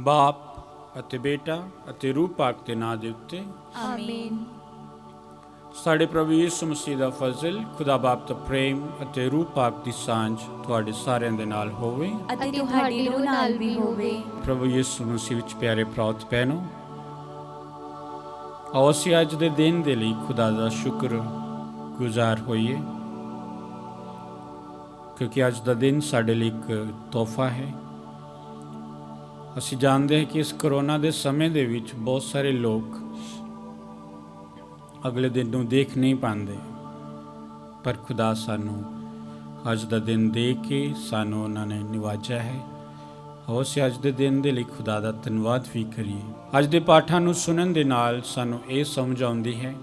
ਬਾਪ ਅਤੇ ਬੇਟਾ ਅਤੇ ਰੂਹ ਪਾਕ ਦੇ ਨਾਂ ਦੇ ਉੱਤੇ ਆਮੀਨ। ਸਾਡੇ ਪ੍ਰਭੂ ਯਿਸੂ ਮਸੀਹ ਦਾ ਫਜ਼ਲ, ਖੁਦਾ ਬਾਪ ਦਾ ਪ੍ਰੇਮ ਅਤੇ ਰੂਹ ਪਾਕ ਦੀ ਸਾਂਝ ਤੁਹਾਡੇ ਸਾਰਿਆਂ ਦੇ ਨਾਲ ਹੋਵੇ ਅਤੇ ਤੁਹਾਡੀ ਰੂਹ ਨਾਲ ਵੀ ਹੋਵੇ। ਪ੍ਰਭੂ ਯਿਸੂ ਮਸੀਹ ਵਿੱਚ ਪਿਆਰੇ ਭਰਾਓ ਤੇ ਭੈਣੋ, ਆਓ ਅਸੀਂ ਅੱਜ ਦੇ ਦਿਨ ਦੇ ਲਈ ਖੁਦਾ ਦਾ ਸ਼ੁਕਰ ਗੁਜ਼ਾਰ ਹੋਈਏ, ਕਿਉਂਕਿ ਅੱਜ ਦਾ ਦਿਨ ਸਾਡੇ ਲਈ ਇੱਕ ਤੋਹਫਾ ਹੈ। ਅਸੀਂ ਜਾਣਦੇ ਹਾਂ ਕਿ ਇਸ ਕਰੋਨਾ ਦੇ ਸਮੇਂ ਦੇ ਵਿੱਚ ਬਹੁਤ ਸਾਰੇ ਲੋਕ ਅਗਲੇ ਦਿਨ ਨੂੰ ਦੇਖ ਨਹੀਂ ਪਾਉਂਦੇ, ਪਰ ਖੁਦਾ ਸਾਨੂੰ ਅੱਜ ਦਾ ਦਿਨ ਦੇ ਕੇ ਸਾਨੂੰ ਉਹਨਾਂ ਨੇ ਨਿਵਾਜਿਆ ਹੈ। ਆਓ ਅਸੀਂ ਅੱਜ ਦੇ ਦਿਨ ਦੇ ਲਈ ਖੁਦਾ ਦਾ ਧੰਨਵਾਦ ਵੀ ਕਰੀਏ। ਅੱਜ ਦੇ ਪਾਠਾਂ ਨੂੰ ਸੁਣਨ ਦੇ ਨਾਲ ਸਾਨੂੰ ਇਹ ਸਮਝ ਆਉਂਦੀ ਹੈ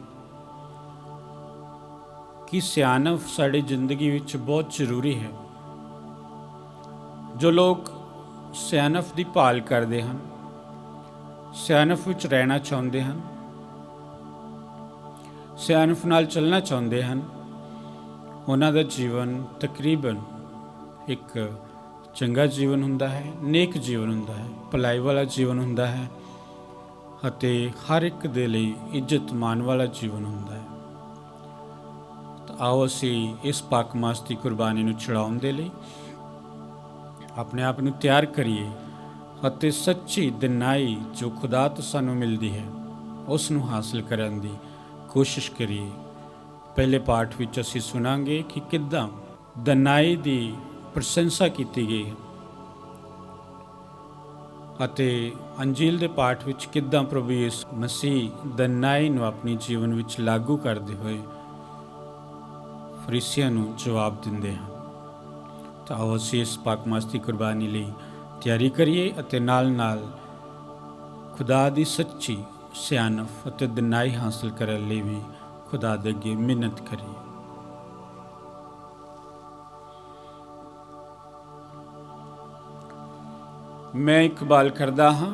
ਕਿ ਸਿਆਣਪ ਸਾਡੀ ਜ਼ਿੰਦਗੀ ਵਿੱਚ ਬਹੁਤ ਜ਼ਰੂਰੀ ਹੈ। ਜੋ ਲੋਕ ਸਿਆਣਪ ਦੀ ਭਾਲ ਕਰਦੇ ਹਨ, ਸਿਆਣਪ ਵਿੱਚ ਰਹਿਣਾ ਚਾਹੁੰਦੇ ਹਨ, ਸਿਆਣਪ ਨਾਲ ਚੱਲਣਾ ਚਾਹੁੰਦੇ ਹਨ, ਉਹਨਾਂ ਦਾ ਜੀਵਨ ਤਕਰੀਬਨ ਇੱਕ ਚੰਗਾ ਜੀਵਨ ਹੁੰਦਾ ਹੈ, ਨੇਕ ਜੀਵਨ ਹੁੰਦਾ ਹੈ, ਭਲਾਈ ਵਾਲਾ ਜੀਵਨ ਹੁੰਦਾ ਹੈ ਅਤੇ ਹਰ ਇੱਕ ਦੇ ਲਈ ਇੱਜ਼ਤ ਮਾਣ ਵਾਲਾ ਜੀਵਨ ਹੁੰਦਾ ਹੈ। ਤਾਂ ਆਓ ਅਸੀਂ ਇਸ ਪਾਕ ਮਾਸ ਦੀ ਕੁਰਬਾਨੀ ਨੂੰ ਚੜਾਉਣ ਦੇ ਲਈ ਆਪਣੇ ਆਪ ਨੂੰ ਤਿਆਰ ਕਰੀਏ ਅਤੇ ਸੱਚੀ ਦਿਨਾਈ ਜੋ ਖੁਦਾ ਤੋਂ ਸਾਨੂੰ ਮਿਲਦੀ ਹੈ ਉਸ ਨੂੰ ਹਾਸਲ ਕਰਨ ਦੀ ਕੋਸ਼ਿਸ਼ ਕਰੀਏ। ਪਹਿਲੇ ਪਾਠ ਵਿੱਚ ਅਸੀਂ ਸੁਣਾਂਗੇ ਕਿ ਕਿੱਦਾਂ ਦਿਨਾਈ ਦੀ ਪ੍ਰਸ਼ੰਸਾ ਕੀਤੀ ਗਈ ਹੈ ਅਤੇ ਅੰਜੀਲ ਦੇ ਪਾਠ ਵਿੱਚ ਕਿੱਦਾਂ ਪ੍ਰਭੂ ਯਿਸੂ ਮਸੀਹ ਦਿਨਾਈ ਨੂੰ ਆਪਣੀ ਜੀਵਨ ਵਿੱਚ ਲਾਗੂ ਕਰਦੇ ਹੋਏ ਫਰੀਸੀਆਂ ਨੂੰ ਜਵਾਬ ਦਿੰਦੇ ਹਨ। ਤਾਂ ਆਓ ਅਸੀਂ ਇਸ ਪਾਕ ਮਾਸ ਦੀ ਕੁਰਬਾਨੀ ਲਈ ਤਿਆਰੀ ਕਰੀਏ ਅਤੇ ਨਾਲ ਨਾਲ ਖੁਦਾ ਦੀ ਸੱਚੀ ਸਿਆਣਪ ਅਤੇ ਦਿਨਾਈ ਹਾਸਲ ਕਰਨ ਲਈ ਵੀ ਖੁਦਾ ਦੇ ਅੱਗੇ ਮਿਹਨਤ ਕਰੀਏ। ਮੈਂ ਇਕਬਾਲ ਕਰਦਾ ਹਾਂ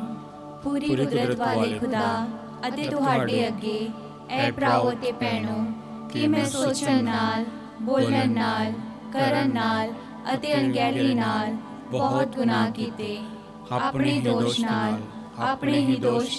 ਪੂਰੀ ਕੁਦਰਤ ਵਾਲੇ ਖੁਦਾ ਅਤੇ ਤੁਹਾਡੇ ਅੱਗੇ ਐ ਭਰਾਓ ਤੇ ਭੈਣੋ ਕਿ ਮੈਂ ਸੋਚਣ ਨਾਲ, ਬੋਲਣ ਨਾਲ, ਕਰਨ ਨਾਲ ਅਤੇ ਅਣਗਹਿਲੀ ਨਾਲ ਬਹੁਤ ਗੁਨਾਹ ਕੀਤੇ। ਆਪਣੇ ਹੀ ਦੋਸ਼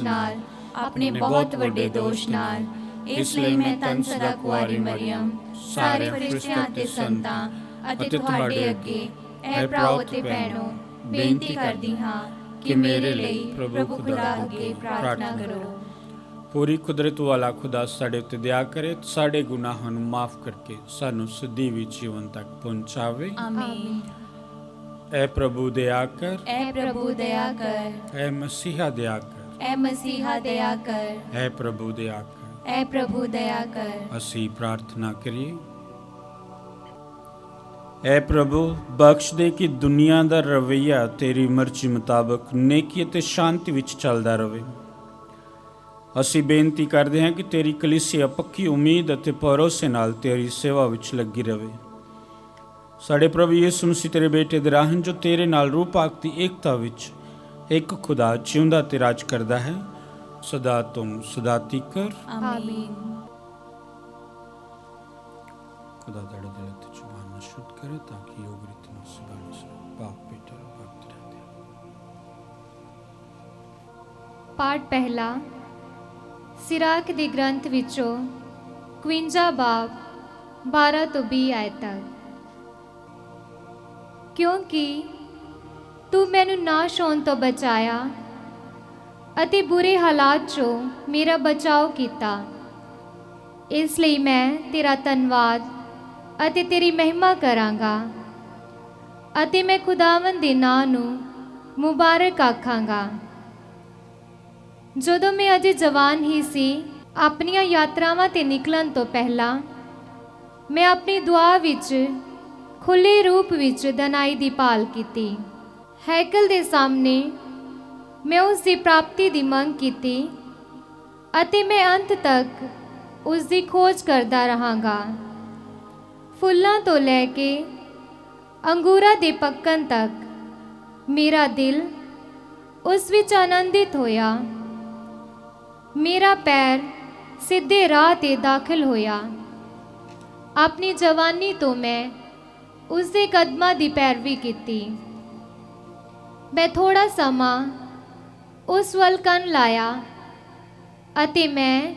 ਨਾਲ, ਆਪਣੇ ਬਹੁਤ ਵੱਡੇ ਦੋਸ਼ ਨਾਲ। ਇਸ ਲਈ ਮੈਂ ਧੰਨ ਸਦਾ ਕੁਆਰੀ ਮਰੀਅਮ, ਸਾਰੇ ਫਰਿਸ਼ਤਿਆਂ ਤੇ ਸੰਤਾਂ ਅਤੇ ਤੁਹਾਡੇ ਅੱਗੇ ਐ ਭਰਾਓ ਤੇ ਭੈਣੋ ਬੇਨਤੀ ਕਰਦੀ ਹਾਂ ਕਿ ਮੇਰੇ ਲਈ ਪ੍ਰਭੂ ਖੁਦਾ ਅੱਗੇ ਪ੍ਰਾਰਥਨਾ ਕਰੋ। ਪੂਰੀ ਕੁਦਰਤ ਵਾਲਾ ਖੁਦਾ ਸਾਡੇ ਉੱਤੇ ਦਇਆ ਕਰੇ, ਸਾਡੇ ਗੁਨਾਹਾਂ ਨੂੰ ਮਾਫ ਕਰਕੇ ਸਾਨੂੰ ਸਿੱਧੀ ਜੀਵਨ ਤੱਕ ਪਹੁੰਚਾਵੇ। ਆਮੀਨ। ਐ ਪ੍ਰਭੂ ਦਇਆ ਕਰ, ਐ ਪ੍ਰਭੂ ਦਇਆ ਕਰ, ਐ ਮਸੀਹਾ ਦਇਆ ਕਰ, ਐ ਮਸੀਹਾ ਦਇਆ ਕਰ, ਐ ਪ੍ਰਭੂ ਦਇਆ ਕਰ। ਐ ਪ੍ਰਭੂ ਦਇਆ ਕਰ। ਅਸੀਂ ਪ੍ਰਾਰਥਨਾ ਕਰੀਏ। ਐ ਪ੍ਰਭੂ, ਬਖਸ਼ ਦੇ ਕਿ ਦੁਨੀਆ ਦਾ ਰਵੱਈਆ ਤੇਰੀ ਮਰਜ਼ੀ ਮੁਤਾਬਕ ਨੇਕੀ ਅਤੇ ਸ਼ਾਂਤੀ ਵਿੱਚ ਚੱਲਦਾ ਰਹੇ। ਅਸੀਂ ਬੇਨਤੀ ਕਰਦੇ ਹਾਂ ਕਿ ਤੇਰੀ ਕਲੀਸਿਆ ਪੱਕੀ ਉਮੀਦ ਅਤੇ ਭਰੋਸੇ ਨਾਲ ਤੇਰੀ ਸੇਵਾ ਵਿੱਚ ਲੱਗੀ ਰਹੇ। ਸਾਡੇ ਪ੍ਰਭੂ ਯਿਸੂ ਮਸੀਹ ਤੇਰੇ ਬੇਟੇ ਦੇ ਰਾਹੀਂ ਜੋ ਤੇਰੇ ਨਾਲ ਰੂਹ ਪਾਕ ਦੀ ਏਕਤਾ ਵਿੱਚ ਇੱਕ ਖੁਦਾ ਜਿਉਂਦਾ ਤੇ ਰਾਜ ਕਰਦਾ ਹੈ, ਸਦਾ ਤੋਂ ਸਦਾ ਤੀਕਰ। ਆਮੀਨ। खुदा दड़े दिल ते जुबान न शुद्ध करे ताकि योग रीति में सुभान से बाप बेटा भक्त रहते। पाठ पहला। सिराक दे ग्रंथ विचों 51 बाब 12 ਤੋਂ 20 ਆਇਤ तक। क्योंकि तू मैनू नाश होने तो बचाया ਅਤੇ बुरे हालात चों मेरा बचाव किया, इसलिए मैं तेरा धन्नवाद ਅਤੇ तेरी महिमा करांगा ਅਤੇ मैं खुदावन ਦੇ ਨਾਂ ਨੂੰ ਮੁਬਾਰਕ ਆਖਾਂਗਾ। ਜਦੋਂ ਮੈਂ ਅਜੇ ਜਵਾਨ ਹੀ ਸੀ, ਆਪਣੀਆਂ ਯਾਤਰਾਵਾਂ ਤੇ ਨਿਕਲਣ ਤੋਂ ਪਹਿਲਾਂ ਮੈਂ ਆਪਣੀ ਦੁਆ ਵਿੱਚ ਖੁੱਲ੍ਹੇ ਰੂਪ ਵਿੱਚ ਦਿਨਾਈ ਦੀ ਭਾਲ ਕੀਤੀ। ਹੈਕਲ ਦੇ ਸਾਹਮਣੇ ਮੈਂ ਉਸ ਦੀ ਪ੍ਰਾਪਤੀ ਦੀ ਮੰਗ ਕੀਤੀ ਅਤੇ ਮੈਂ ਅੰਤ ਤੱਕ ਉਸ ਦੀ ਖੋਜ ਕਰਦਾ ਰਹਾਂਗਾ। ਫੁੱਲਾਂ ਤੋਂ ਲੈ ਕੇ ਅੰਗੂਰਾਂ ਦੇ ਪੱਕਣ ਤੱਕ ਮੇਰਾ ਦਿਲ ਉਸ ਵਿੱਚ ਆਨੰਦਿਤ ਹੋਇਆ। ਮੇਰਾ ਪੈਰ ਸਿੱਧੇ ਰਾਹ ਤੇ ਦਾਖਲ ਹੋਇਆ। ਆਪਣੀ ਜਵਾਨੀ ਤੋਂ ਮੈਂ ਉਸ ਦੇ ਕਦਮਾਂ ਦੀ ਪੈਰਵੀ ਕੀਤੀ। ਮੈਂ ਥੋੜਾ ਸਮਾਂ ਉਸ ਵੱਲ ਕੰਨ ਲਾਇਆ ਅਤੇ ਮੈਂ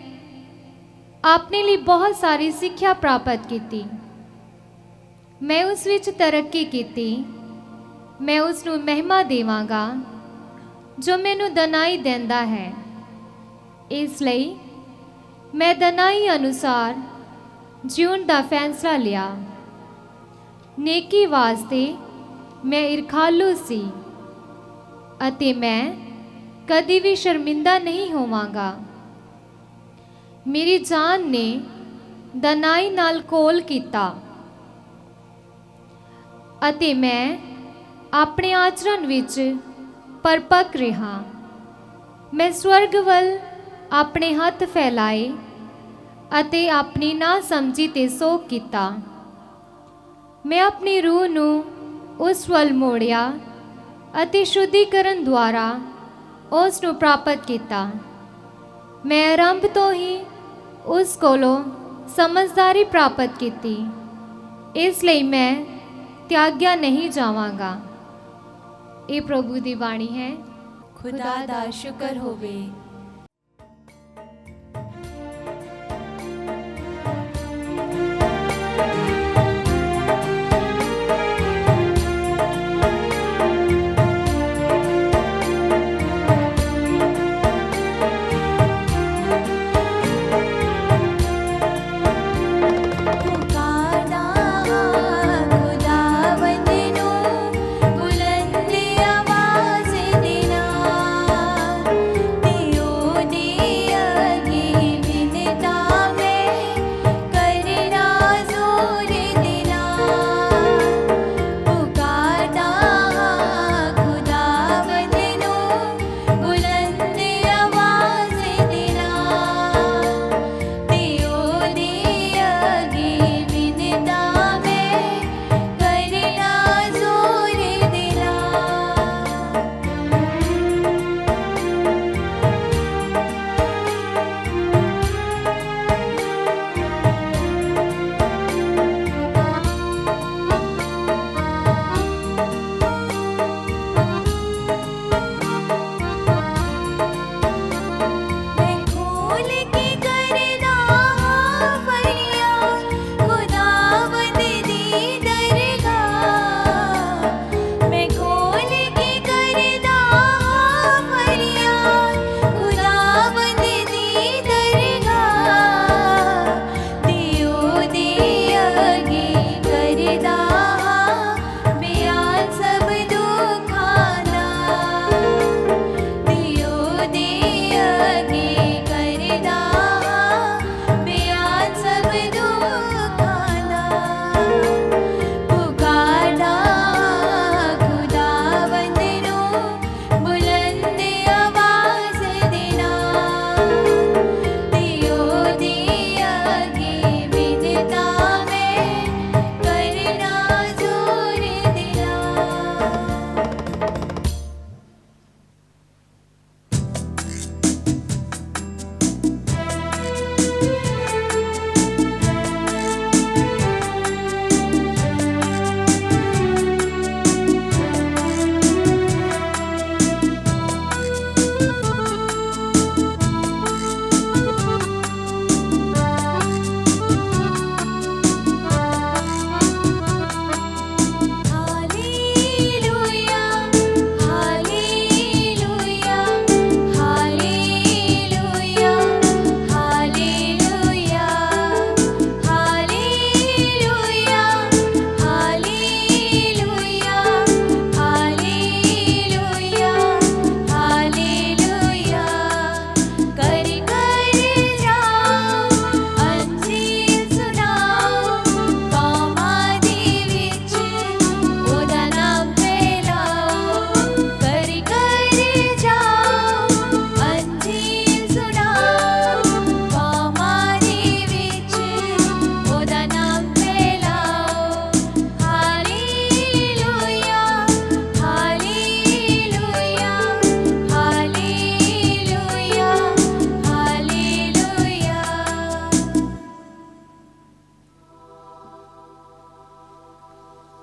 ਆਪਣੇ ਲਈ ਬਹੁਤ ਸਾਰੀ ਸਿੱਖਿਆ ਪ੍ਰਾਪਤ ਕੀਤੀ। ਮੈਂ ਉਸ ਵਿੱਚ ਤਰੱਕੀ ਕੀਤੀ। ਮੈਂ ਉਸ ਨੂੰ ਮਹਿਮਾ ਦੇਵਾਂਗਾ ਜੋ ਮੈਨੂੰ ਦਨਾਈ ਦਿੰਦਾ ਹੈ। ਇਸ ਲਈ ਮੈਂ ਦਨਾਈ ਅਨੁਸਾਰ ਜਿਉਣ ਦਾ ਫੈਸਲਾ ਲਿਆ। ਨੇਕੀ ਵਾਸਤੇ ਮੈਂ ਈਰਖਾਲੂ ਸੀ ਅਤੇ ਮੈਂ ਕਦੀ ਵੀ ਸ਼ਰਮਿੰਦਾ ਨਹੀਂ ਹੋਵਾਂਗਾ। ਮੇਰੀ ਜਾਨ ਨੇ ਦਨਾਈ ਨਾਲ ਕੋਲ ਕੀਤਾ ਅਤੇ ਮੈਂ ਆਪਣੇ ਆਚਰਣ ਵਿੱਚ ਪਰਪੱਕ ਰਿਹਾ। ਮੈਂ ਸਵਰਗ ਵੱਲ ਆਪਣੇ ਹੱਥ ਫੈਲਾਏ ਅਤੇ ਆਪਣੀ ਨਾਸਮਝੀ ਤੇ ਸੋਗ ਕੀਤਾ। ਮੈਂ ਆਪਣੀ ਰੂਹ ਨੂੰ ਉਸ ਵੱਲ ਮੋੜਿਆ ਅਤੇ ਸ਼ੁੱਧੀਕਰਨ ਦੁਆਰਾ ਉਸ ਨੂੰ ਪ੍ਰਾਪਤ ਕੀਤਾ। ਮੈਂ ਆਰੰਭ ਤੋਂ ਹੀ ਉਸ ਕੋਲੋਂ ਸਮਝਦਾਰੀ ਪ੍ਰਾਪਤ ਕੀਤੀ, ਇਸ ਲਈ ਮੈਂ ਤਿਆਗਿਆ ਨਹੀਂ ਜਾਵਾਂਗਾ। ਇਹ ਪ੍ਰਭੂ ਦੀ ਬਾਣੀ ਹੈ। ਖੁਦਾ ਦਾ ਸ਼ੁਕਰ ਹੋਵੇ।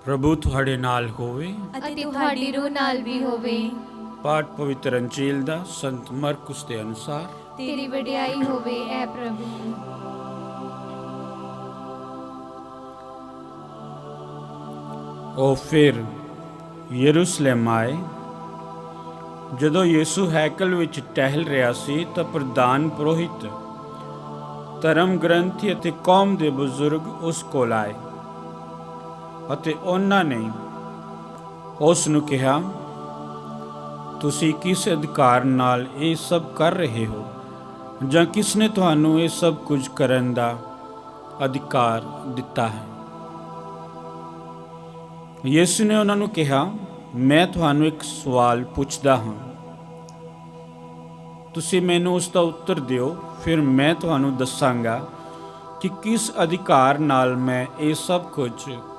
ਪ੍ਰਭੂ ਤੁਹਾਡੇ ਨਾਲ ਹੋਵੇ ਅਤੇ ਤੁਹਾਡੀ ਰੂਹ ਨਾਲ ਵੀ ਹੋਵੇ। ਪਾਠ ਪਵਿੱਤਰ ਅੰਜੀਲ ਦਾ ਸੰਤ ਮਰਕੁਸ ਦੇ ਅਨੁਸਾਰ। ਤੇਰੀ ਵਡਿਆਈ ਹੋਵੇ ਐ ਪ੍ਰਭੂ। ਉਹ ਫਿਰ ਯਰੂਸ਼ਲਮ ਆਏ। ਜਦੋਂ ਯੀਸ਼ੂ ਹੈਕਲ ਵਿੱਚ ਟਹਿਲ ਰਿਹਾ ਸੀ ਤਾਂ ਪ੍ਰਧਾਨ ਪੁਰੋਹਿਤ, ਧਰਮ ਗ੍ਰੰਥੀ ਅਤੇ ਕੌਮ ਦੇ ਬਜ਼ੁਰਗ ਉਸ ਕੋਲ ਆਏ ਅਤੇ ਉਹਨਾਂ ਨੇ ਉਸ ਨੂੰ ਕਿਹਾ, ਤੁਸੀਂ ਕਿਸ ਅਧਿਕਾਰ ਨਾਲ ਇਹ ਸਭ ਕਰ ਰਹੇ ਹੋ, ਜਾਂ ਕਿਸ ਨੇ ਤੁਹਾਨੂੰ ਇਹ ਸਭ ਕੁਝ ਕਰਨ ਦਾ ਅਧਿਕਾਰ ਦਿੱਤਾ ਹੈ? ਯਿਸੂ ਨੇ ਉਹਨਾਂ ਨੂੰ ਕਿਹਾ, ਮੈਂ ਤੁਹਾਨੂੰ ਇੱਕ ਸਵਾਲ ਪੁੱਛਦਾ ਹਾਂ, ਤੁਸੀਂ ਮੈਨੂੰ ਉਸ ਦਾ ਉੱਤਰ ਦਿਓ, ਫਿਰ ਮੈਂ ਤੁਹਾਨੂੰ ਦੱਸਾਂਗਾ ਕਿ ਕਿਸ ਅਧਿਕਾਰ ਨਾਲ ਮੈਂ ਇਹ ਸਭ ਕੁਝ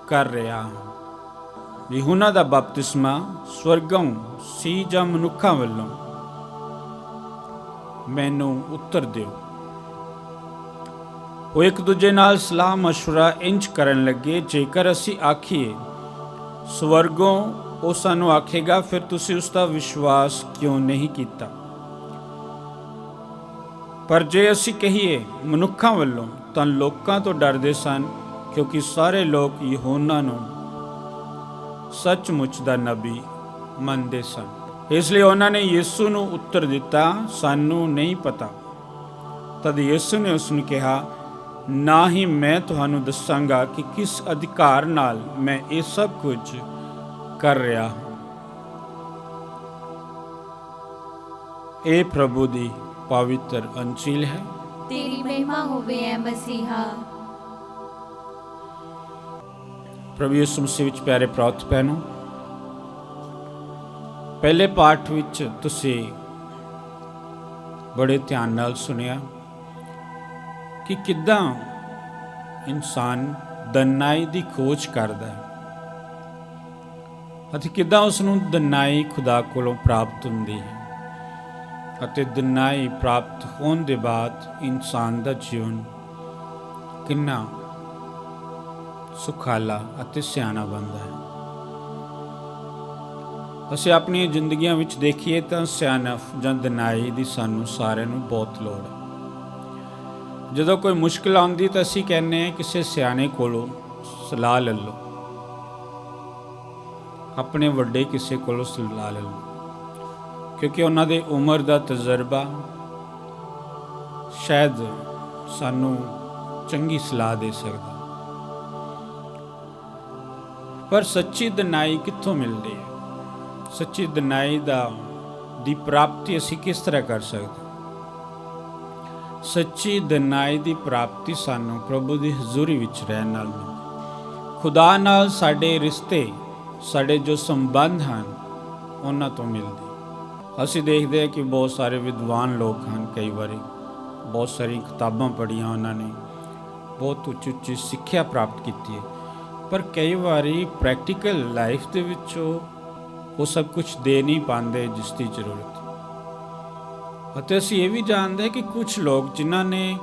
ਕਰ ਰਿਹਾ ਹਾਂ। ਯਹੂਨਾ ਦਾ ਬਪਤਿਸਮਾ ਸਵਰਗੋਂ ਸੀ ਜਾਂ ਮਨੁੱਖਾਂ ਵੱਲੋਂ? ਮੈਨੂੰ ਉੱਤਰ ਦਿਓ। ਉਹ ਇੱਕ ਦੂਜੇ ਨਾਲ ਸਲਾਹ ਮਸ਼ਵਰਾ ਇੰਜ ਕਰਨ ਲੱਗੇ, ਜੇਕਰ ਅਸੀਂ ਆਖੀਏ ਸਵਰਗੋਂ, ਉਹ ਸਾਨੂੰ ਆਖੇਗਾ, ਫਿਰ ਤੁਸੀਂ ਉਸ ਦਾ ਵਿਸ਼ਵਾਸ ਕਿਉਂ ਨਹੀਂ ਕੀਤਾ? ਪਰ ਜੇ ਅਸੀਂ ਕਹੀਏ ਮਨੁੱਖਾਂ ਵੱਲੋਂ, ਤਾਂ ਲੋਕਾਂ ਤੋਂ ਡਰਦੇ ਸਨ, ਕਿਉਂਕਿ ਸਾਰੇ ਲੋਕ ਯਹੂਨਾ ਨੂੰ ਸੱਚਮੁੱਚ ਦਾ ਨਬੀ ਮੰਨਦੇ ਸਨ। ਇਸ ਲਈ ਉਹਨਾਂ ਨੇ ਯਿਸੂ ਨੂੰ ਉੱਤਰ ਦਿੱਤਾ, ਸਾਨੂੰ ਨਹੀਂ ਪਤਾ। ਤਦ ਯਿਸੂ ਨੇ ਉਸ ਨੂੰ ਕਿਹਾ, ਨਾ ਹੀ ਮੈਂ ਤੁਹਾਨੂੰ ਦੱਸਾਂਗਾ ਕਿ ਕਿਸ ਅਧਿਕਾਰ ਨਾਲ ਮੈਂ ਇਹ ਸਭ ਕੁਝ ਕਰ ਰਿਹਾ ਹਾਂ। ਇਹ ਪ੍ਰਭੂ ਦੀ ਪਵਿੱਤਰ ਅੰਜੀਲ ਹੈ। ਤੇਰੀ ਮਹਿਮਾ ਹੋਵੇ ਐ ਮਸੀਹਾ। ਪ੍ਰਭੂ ਯਿਸੂ ਮਸੀਹ ਵਿੱਚ ਪਿਆਰੇ ਪ੍ਰਾਪਤ ਭੈਣੋ, ਪਹਿਲੇ ਪਾਠ ਵਿੱਚ ਤੁਸੀਂ ਬੜੇ ਧਿਆਨ ਨਾਲ ਸੁਣਿਆ ਕਿ ਕਿੱਦਾਂ ਇਨਸਾਨ ਦਨਾਈ ਦੀ ਖੋਜ ਕਰਦਾ ਹੈ ਅਤੇ ਕਿੱਦਾਂ ਉਸ ਨੂੰ ਦਨਾਈ ਖੁਦਾ ਕੋਲੋਂ ਪ੍ਰਾਪਤ ਹੁੰਦੀ ਹੈ, ਅਤੇ ਦਨਾਈ ਪ੍ਰਾਪਤ ਹੋਣ ਦੇ ਬਾਅਦ ਇਨਸਾਨ ਦਾ ਜੀਵਨ ਕਿੰਨਾ ਸੁਖਾਲਾ ਅਤੇ ਸਿਆਣਾ ਬਣਦਾ ਹੈ। ਅਸੀਂ ਆਪਣੀਆਂ ਜ਼ਿੰਦਗੀਆਂ ਵਿੱਚ ਦੇਖੀਏ ਤਾਂ ਸਿਆਣਪ ਜਾਂ ਦਨਾਈ ਦੀ ਸਾਨੂੰ ਸਾਰਿਆਂ ਨੂੰ ਬਹੁਤ ਲੋੜ ਹੈ। ਜਦੋਂ ਕੋਈ ਮੁਸ਼ਕਿਲ ਆਉਂਦੀ ਤਾਂ ਅਸੀਂ ਕਹਿੰਦੇ ਹਾਂ ਕਿਸੇ ਸਿਆਣੇ ਕੋਲੋਂ ਸਲਾਹ ਲੈ ਲਓ, ਆਪਣੇ ਵੱਡੇ ਕਿਸੇ ਕੋਲੋਂ ਸਲਾਹ ਲੈ ਲਓ, ਕਿਉਂਕਿ ਉਹਨਾਂ ਦੇ ਉਮਰ ਦਾ ਤਜਰਬਾ ਸ਼ਾਇਦ ਸਾਨੂੰ ਚੰਗੀ ਸਲਾਹ ਦੇ ਸਕਦਾ। ਪਰ ਸੱਚੀ ਦਨਾਈ ਕਿੱਥੋਂ ਮਿਲਦੀ ਹੈ? ਸੱਚੀ ਦਨਾਈ ਦੀ ਪ੍ਰਾਪਤੀ ਅਸੀਂ ਕਿਸ ਤਰ੍ਹਾਂ ਕਰ ਸਕਦੇ? ਸੱਚੀ ਦਨਾਈ ਦੀ ਪ੍ਰਾਪਤੀ ਸਾਨੂੰ ਪ੍ਰਭੂ ਦੀ ਹਜ਼ੂਰੀ ਵਿੱਚ ਰਹਿਣ ਨਾਲ ਮਿਲਦੀ। ਖੁਦਾ ਨਾਲ ਸਾਡੇ ਰਿਸ਼ਤੇ, ਸਾਡੇ ਜੋ ਸੰਬੰਧ ਹਨ, ਉਹਨਾਂ ਤੋਂ ਮਿਲਦੀ। ਅਸੀਂ ਦੇਖਦੇ ਹਾਂ ਕਿ ਬਹੁਤ ਸਾਰੇ ਵਿਦਵਾਨ ਲੋਕ ਹਨ, ਕਈ ਵਾਰੀ ਬਹੁਤ ਸਾਰੀਆਂ ਕਿਤਾਬਾਂ ਪੜ੍ਹੀਆਂ ਉਹਨਾਂ ਨੇ, ਬਹੁਤ ਉੱਚੀ ਉੱਚੀ ਸਿੱਖਿਆ ਪ੍ਰਾਪਤ ਕੀਤੀ ਹੈ, ਪਰ ਕਈ ਵਾਰੀ ਪ੍ਰੈਕਟੀਕਲ ਲਾਈਫ ਦੇ ਵਿੱਚ ਉਹ ਸਭ ਕੁਝ ਦੇ ਨਹੀਂ ਪਾਉਂਦੇ ਜਿਸ ਦੀ ਜ਼ਰੂਰਤ। ਅਤੇ ਅਸੀਂ ਇਹ ਵੀ ਜਾਣਦੇ ਹਾਂ ਕਿ ਕੁਝ ਲੋਕ ਜਿਨ੍ਹਾਂ ਨੇ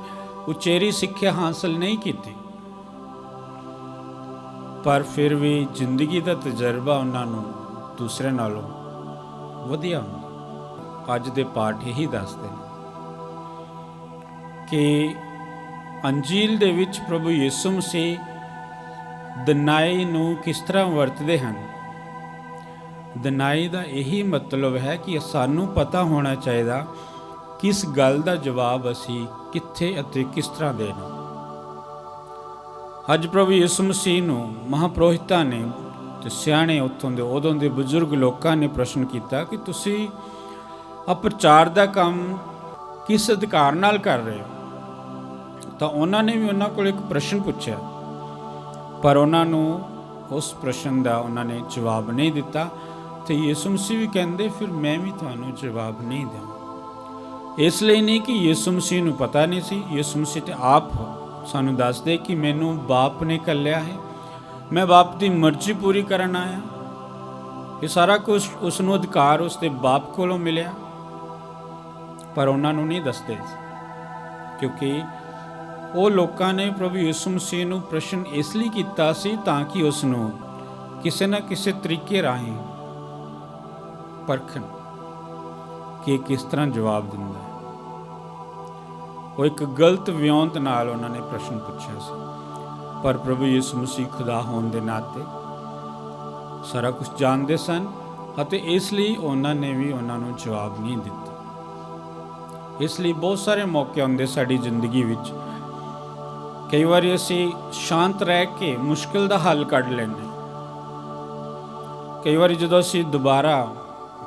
ਉਚੇਰੀ ਸਿੱਖਿਆ ਹਾਸਲ ਨਹੀਂ ਕੀਤੀ, ਪਰ ਫਿਰ ਵੀ ਜ਼ਿੰਦਗੀ ਦਾ ਤਜਰਬਾ ਉਹਨਾਂ ਨੂੰ ਦੂਸਰੇ ਨਾਲੋਂ ਵਧੀਆ ਹੁੰਦਾ। ਅੱਜ ਦੇ ਪਾਠ ਇਹੀ ਦੱਸਦੇ ਨੇ ਕਿ ਅੰਜੀਲ ਦੇ ਵਿੱਚ ਪ੍ਰਭੂ ਯਿਸੂ ਮਸੀਹ ਦਨਾਈ ਨੂੰ ਕਿਸ ਤਰ੍ਹਾਂ ਵਰਤਦੇ ਹਨ। ਦਨਾਈ ਦਾ ਇਹੀ ਮਤਲਬ ਹੈ ਕਿ ਸਾਨੂੰ ਪਤਾ ਹੋਣਾ ਚਾਹੀਦਾ ਕਿਸ ਗੱਲ ਦਾ ਜਵਾਬ ਅਸੀਂ ਕਿੱਥੇ ਅਤੇ ਕਿਸ ਤਰ੍ਹਾਂ ਦੇਣਾ। ਅੱਜ ਪ੍ਰਭੂ ਯਿਸੂ ਮਸੀਹ ਨੂੰ ਮਹਾਪੁਰੋਹਿਤਾਂ ਨੇ ਤੇ ਸਿਆਣੇ ਉਦੋਂ ਦੇ ਬਜ਼ੁਰਗ ਲੋਕਾਂ ਨੇ ਪ੍ਰਸ਼ਨ ਕੀਤਾ ਕਿ ਤੁਸੀਂ ਆ ਪ੍ਰਚਾਰ ਦਾ ਕੰਮ ਕਿਸ ਅਧਿਕਾਰ ਨਾਲ ਕਰ ਰਹੇ ਹੋ? ਤਾਂ ਉਹਨਾਂ ਨੇ ਵੀ ਉਹਨਾਂ ਕੋਲ ਇੱਕ ਪ੍ਰਸ਼ਨ ਪੁੱਛਿਆ, ਪਰ ਉਹਨਾਂ ਨੂੰ ਉਸ ਪ੍ਰਸ਼ਨ ਦਾ ਉਹਨਾਂ ਨੇ ਜਵਾਬ ਨਹੀਂ ਦਿੱਤਾ। ਤੇ ਯਿਸੂ ਮਸੀਹ ਵੀ ਕਹਿੰਦੇ, ਫਿਰ ਮੈਂ ਵੀ ਤੁਹਾਨੂੰ ਜਵਾਬ ਨਹੀਂ ਦੇਵਾਂ। ਇਸ ਲਈ ਨਹੀਂ ਕਿ ਯਿਸੂ ਮਸੀਹ ਨੂੰ ਪਤਾ ਨਹੀਂ ਸੀ, ਯਿਸੂ ਮਸੀਹ ਤੇ ਆਪ ਸਾਨੂੰ ਦੱਸਦੇ ਕਿ ਮੈਨੂੰ ਬਾਪ ਨੇ ਘੱਲਿਆ ਹੈ, ਮੈਂ ਬਾਪ ਦੀ ਮਰਜ਼ੀ ਪੂਰੀ ਕਰਨ ਆਇਆ। ਇਹ ਸਾਰਾ ਕੁਝ ਉਸ ਨੂੰ ਅਧਿਕਾਰ ਉਸ ਦੇ ਬਾਪ ਕੋਲੋਂ ਮਿਲਿਆ, ਪਰ ਉਹਨਾਂ ਨੂੰ ਨਹੀਂ ਦੱਸਦੇ, ਕਿਉਂਕਿ ਉਹ ਲੋਕਾਂ ਨੇ ਪ੍ਰਭੂ ਯਿਸੂ ਮਸੀਹ ਨੂੰ ਪ੍ਰਸ਼ਨ ਇਸ ਲਈ ਕੀਤਾ ਸੀ ਤਾਂ ਕਿ ਉਸ ਨੂੰ ਕਿਸੇ ਨਾ ਕਿਸੇ ਤਰੀਕੇ ਰਾਹੀਂ ਪਰਖਣ। ਕਿ ਇਹ ਕਿਸ ਤਰ੍ਹਾਂ ਜਵਾਬ ਦਿੰਦਾ ਹੈ। ਉਹ ਇੱਕ ਗਲਤ ਵਿਉਂਤ ਨਾਲ ਉਹਨਾਂ ਨੇ ਪ੍ਰਸ਼ਨ ਪੁੱਛਿਆ ਸੀ, ਪਰ ਪ੍ਰਭੂ ਯਿਸੂ ਮਸੀਹ ਖੁਦਾ ਹੋਣ ਦੇ ਨਾਤੇ ਸਾਰਾ ਕੁਝ ਜਾਣਦੇ ਸਨ ਅਤੇ ਇਸ ਲਈ ਉਹਨਾਂ ਨੇ ਵੀ ਉਹਨਾਂ ਨੂੰ ਜਵਾਬ ਨਹੀਂ ਦਿੱਤਾ। ਇਸ ਲਈ ਬਹੁਤ ਸਾਰੇ ਮੌਕੇ ਆਉਂਦੇ ਸਾਡੀ ਜ਼ਿੰਦਗੀ ਵਿੱਚ, ਕਈ ਵਾਰੀ ਅਸੀਂ ਸ਼ਾਂਤ ਰਹਿ ਕੇ ਮੁਸ਼ਕਿਲ ਦਾ ਹੱਲ ਕੱਢ ਲੈਂਦੇ। ਕਈ ਵਾਰੀ ਜਦੋਂ ਅਸੀਂ ਦੁਬਾਰਾ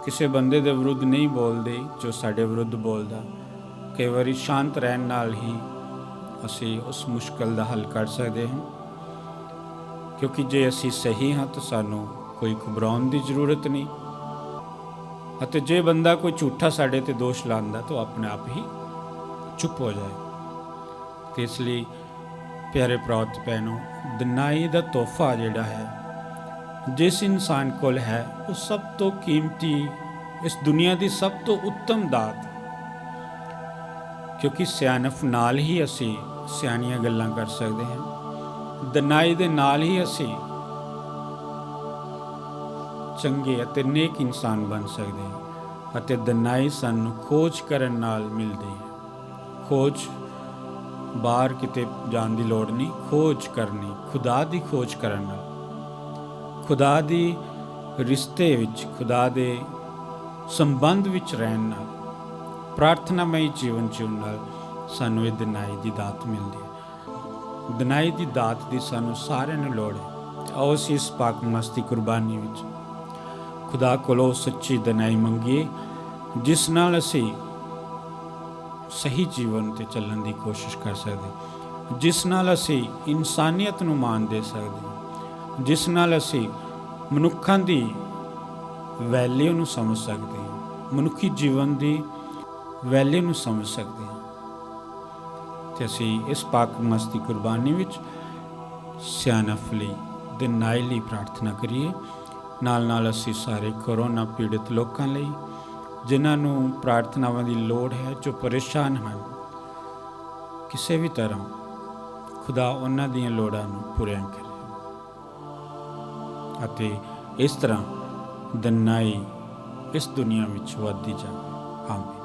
ਕਿਸੇ ਬੰਦੇ ਦੇ ਵਿਰੁੱਧ ਨਹੀਂ ਬੋਲਦੇ ਜੋ ਸਾਡੇ ਵਿਰੁੱਧ ਬੋਲਦਾ, ਕਈ ਵਾਰੀ ਸ਼ਾਂਤ ਰਹਿਣ ਨਾਲ ਹੀ ਅਸੀਂ ਉਸ ਮੁਸ਼ਕਿਲ ਦਾ ਹੱਲ ਕੱਢ ਸਕਦੇ ਹਾਂ। ਕਿਉਂਕਿ ਜੇ ਅਸੀਂ ਸਹੀ ਹਾਂ ਤਾਂ ਸਾਨੂੰ ਕੋਈ ਘਬਰਾਉਣ ਦੀ ਜ਼ਰੂਰਤ ਨਹੀਂ, ਅਤੇ ਜੇ ਬੰਦਾ ਕੋਈ ਝੂਠਾ ਸਾਡੇ ਤੇ ਦੋਸ਼ ਲਾਉਂਦਾ ਤਾਂ ਆਪਣੇ ਆਪ ਹੀ ਚੁੱਪ ਹੋ ਜਾਏ। ਤੇ ਇਸ ਲਈ ਪਿਆਰੇ ਭਰਾਓ ਤੇ ਭੈਣੋ, ਦਿਨਾਈ ਦਾ ਤੋਹਫਾ ਜਿਹੜਾ ਹੈ ਜਿਸ ਇਨਸਾਨ ਕੋਲ ਹੈ, ਉਹ ਸਭ ਤੋਂ ਕੀਮਤੀ, ਇਸ ਦੁਨੀਆ ਦੀ ਸਭ ਤੋਂ ਉੱਤਮ ਦਾਤ। ਕਿਉਂਕਿ ਸਿਆਣਪ ਨਾਲ ਹੀ ਅਸੀਂ ਸਿਆਣੀਆਂ ਗੱਲਾਂ ਕਰ ਸਕਦੇ ਹਾਂ, ਦਿਨਾਈ ਦੇ ਨਾਲ ਹੀ ਅਸੀਂ ਚੰਗੇ ਅਤੇ ਨੇਕ ਇਨਸਾਨ ਬਣ ਸਕਦੇ ਹਾਂ। ਅਤੇ ਦਿਨਾਈ ਸਾਨੂੰ ਖੋਜ ਕਰਨ ਨਾਲ ਮਿਲਦੀ ਹੈ। ਖੋਜ ਬਾਹਰ ਕਿਤੇ ਜਾਣ ਦੀ ਲੋੜ ਨਹੀਂ, ਖੋਜ ਕਰਨੀ, ਖੁਦਾ ਦੀ ਖੋਜ ਕਰਨ ਨਾਲ, ਖੁਦਾ ਦੀ ਰਿਸ਼ਤੇ ਵਿੱਚ, ਖੁਦਾ ਦੇ ਸੰਬੰਧ ਵਿੱਚ ਰਹਿਣ ਨਾਲ, ਪ੍ਰਾਰਥਨਾਮਈ ਜੀਵਨ ਜਿਉਣ ਨਾਲ ਸਾਨੂੰ ਇਹ ਦਿਨਾਈ ਦੀ ਦਾਤ ਮਿਲਦੀ ਹੈ। ਦਿਨਾਈ ਦੀ ਦਾਤ ਦੀ ਸਾਨੂੰ ਸਾਰਿਆਂ ਨੂੰ ਲੋੜ ਹੈ। ਆਓ ਅਸੀਂ ਇਸ ਪਾਕ ਮਸਤੀ ਕੁਰਬਾਨੀ ਵਿੱਚ ਖੁਦਾ ਕੋਲੋਂ ਸੱਚੀ ਦਿਨਾਈ ਮੰਗੀਏ, ਜਿਸ ਨਾਲ ਅਸੀਂ ਸਹੀ ਜੀਵਨ 'ਤੇ ਚੱਲਣ ਦੀ ਕੋਸ਼ਿਸ਼ ਕਰ ਸਕਦੇ, ਜਿਸ ਨਾਲ ਅਸੀਂ ਇਨਸਾਨੀਅਤ ਨੂੰ ਮਾਣ ਦੇ ਸਕਦੇ, ਜਿਸ ਨਾਲ ਅਸੀਂ ਮਨੁੱਖਾਂ ਦੀ ਵੈਲਿਊ ਨੂੰ ਸਮਝ ਸਕਦੇ ਹਾਂ, ਮਨੁੱਖੀ ਜੀਵਨ ਦੀ ਵੈਲਿਊ ਨੂੰ ਸਮਝ ਸਕਦੇ ਹਾਂ। ਤੇ ਅਸੀਂ ਇਸ ਪਾਕ ਮਸਤੀ ਕੁਰਬਾਨੀ ਵਿੱਚ ਸਿਆਣਪ ਲਈ, ਦਿਨਾਈ ਲਈ ਪ੍ਰਾਰਥਨਾ ਕਰੀਏ। ਨਾਲ ਨਾਲ ਅਸੀਂ ਸਾਰੇ ਕੋਰੋਨਾ ਪੀੜਿਤ ਲੋਕਾਂ ਲਈ, ਜਿਨ੍ਹਾਂ ਨੂੰ ਪ੍ਰਾਰਥਨਾਵਾਂ ਦੀ ਲੋੜ ਹੈ, ਜੋ ਪਰੇਸ਼ਾਨ ਹਨ ਕਿਸੇ ਵੀ ਤਰ੍ਹਾਂ, ਖੁਦਾ ਉਹਨਾਂ ਦੀਆਂ ਲੋੜਾਂ ਨੂੰ ਪੂਰੀਆਂ ਕਰੇ ਅਤੇ ਇਸ ਤਰ੍ਹਾਂ ਦਿਨਾਈ ਇਸ ਦੁਨੀਆ ਵਿੱਚ ਵੱਧਦੀ ਜਾਵੇ। ਆਮੀਨ।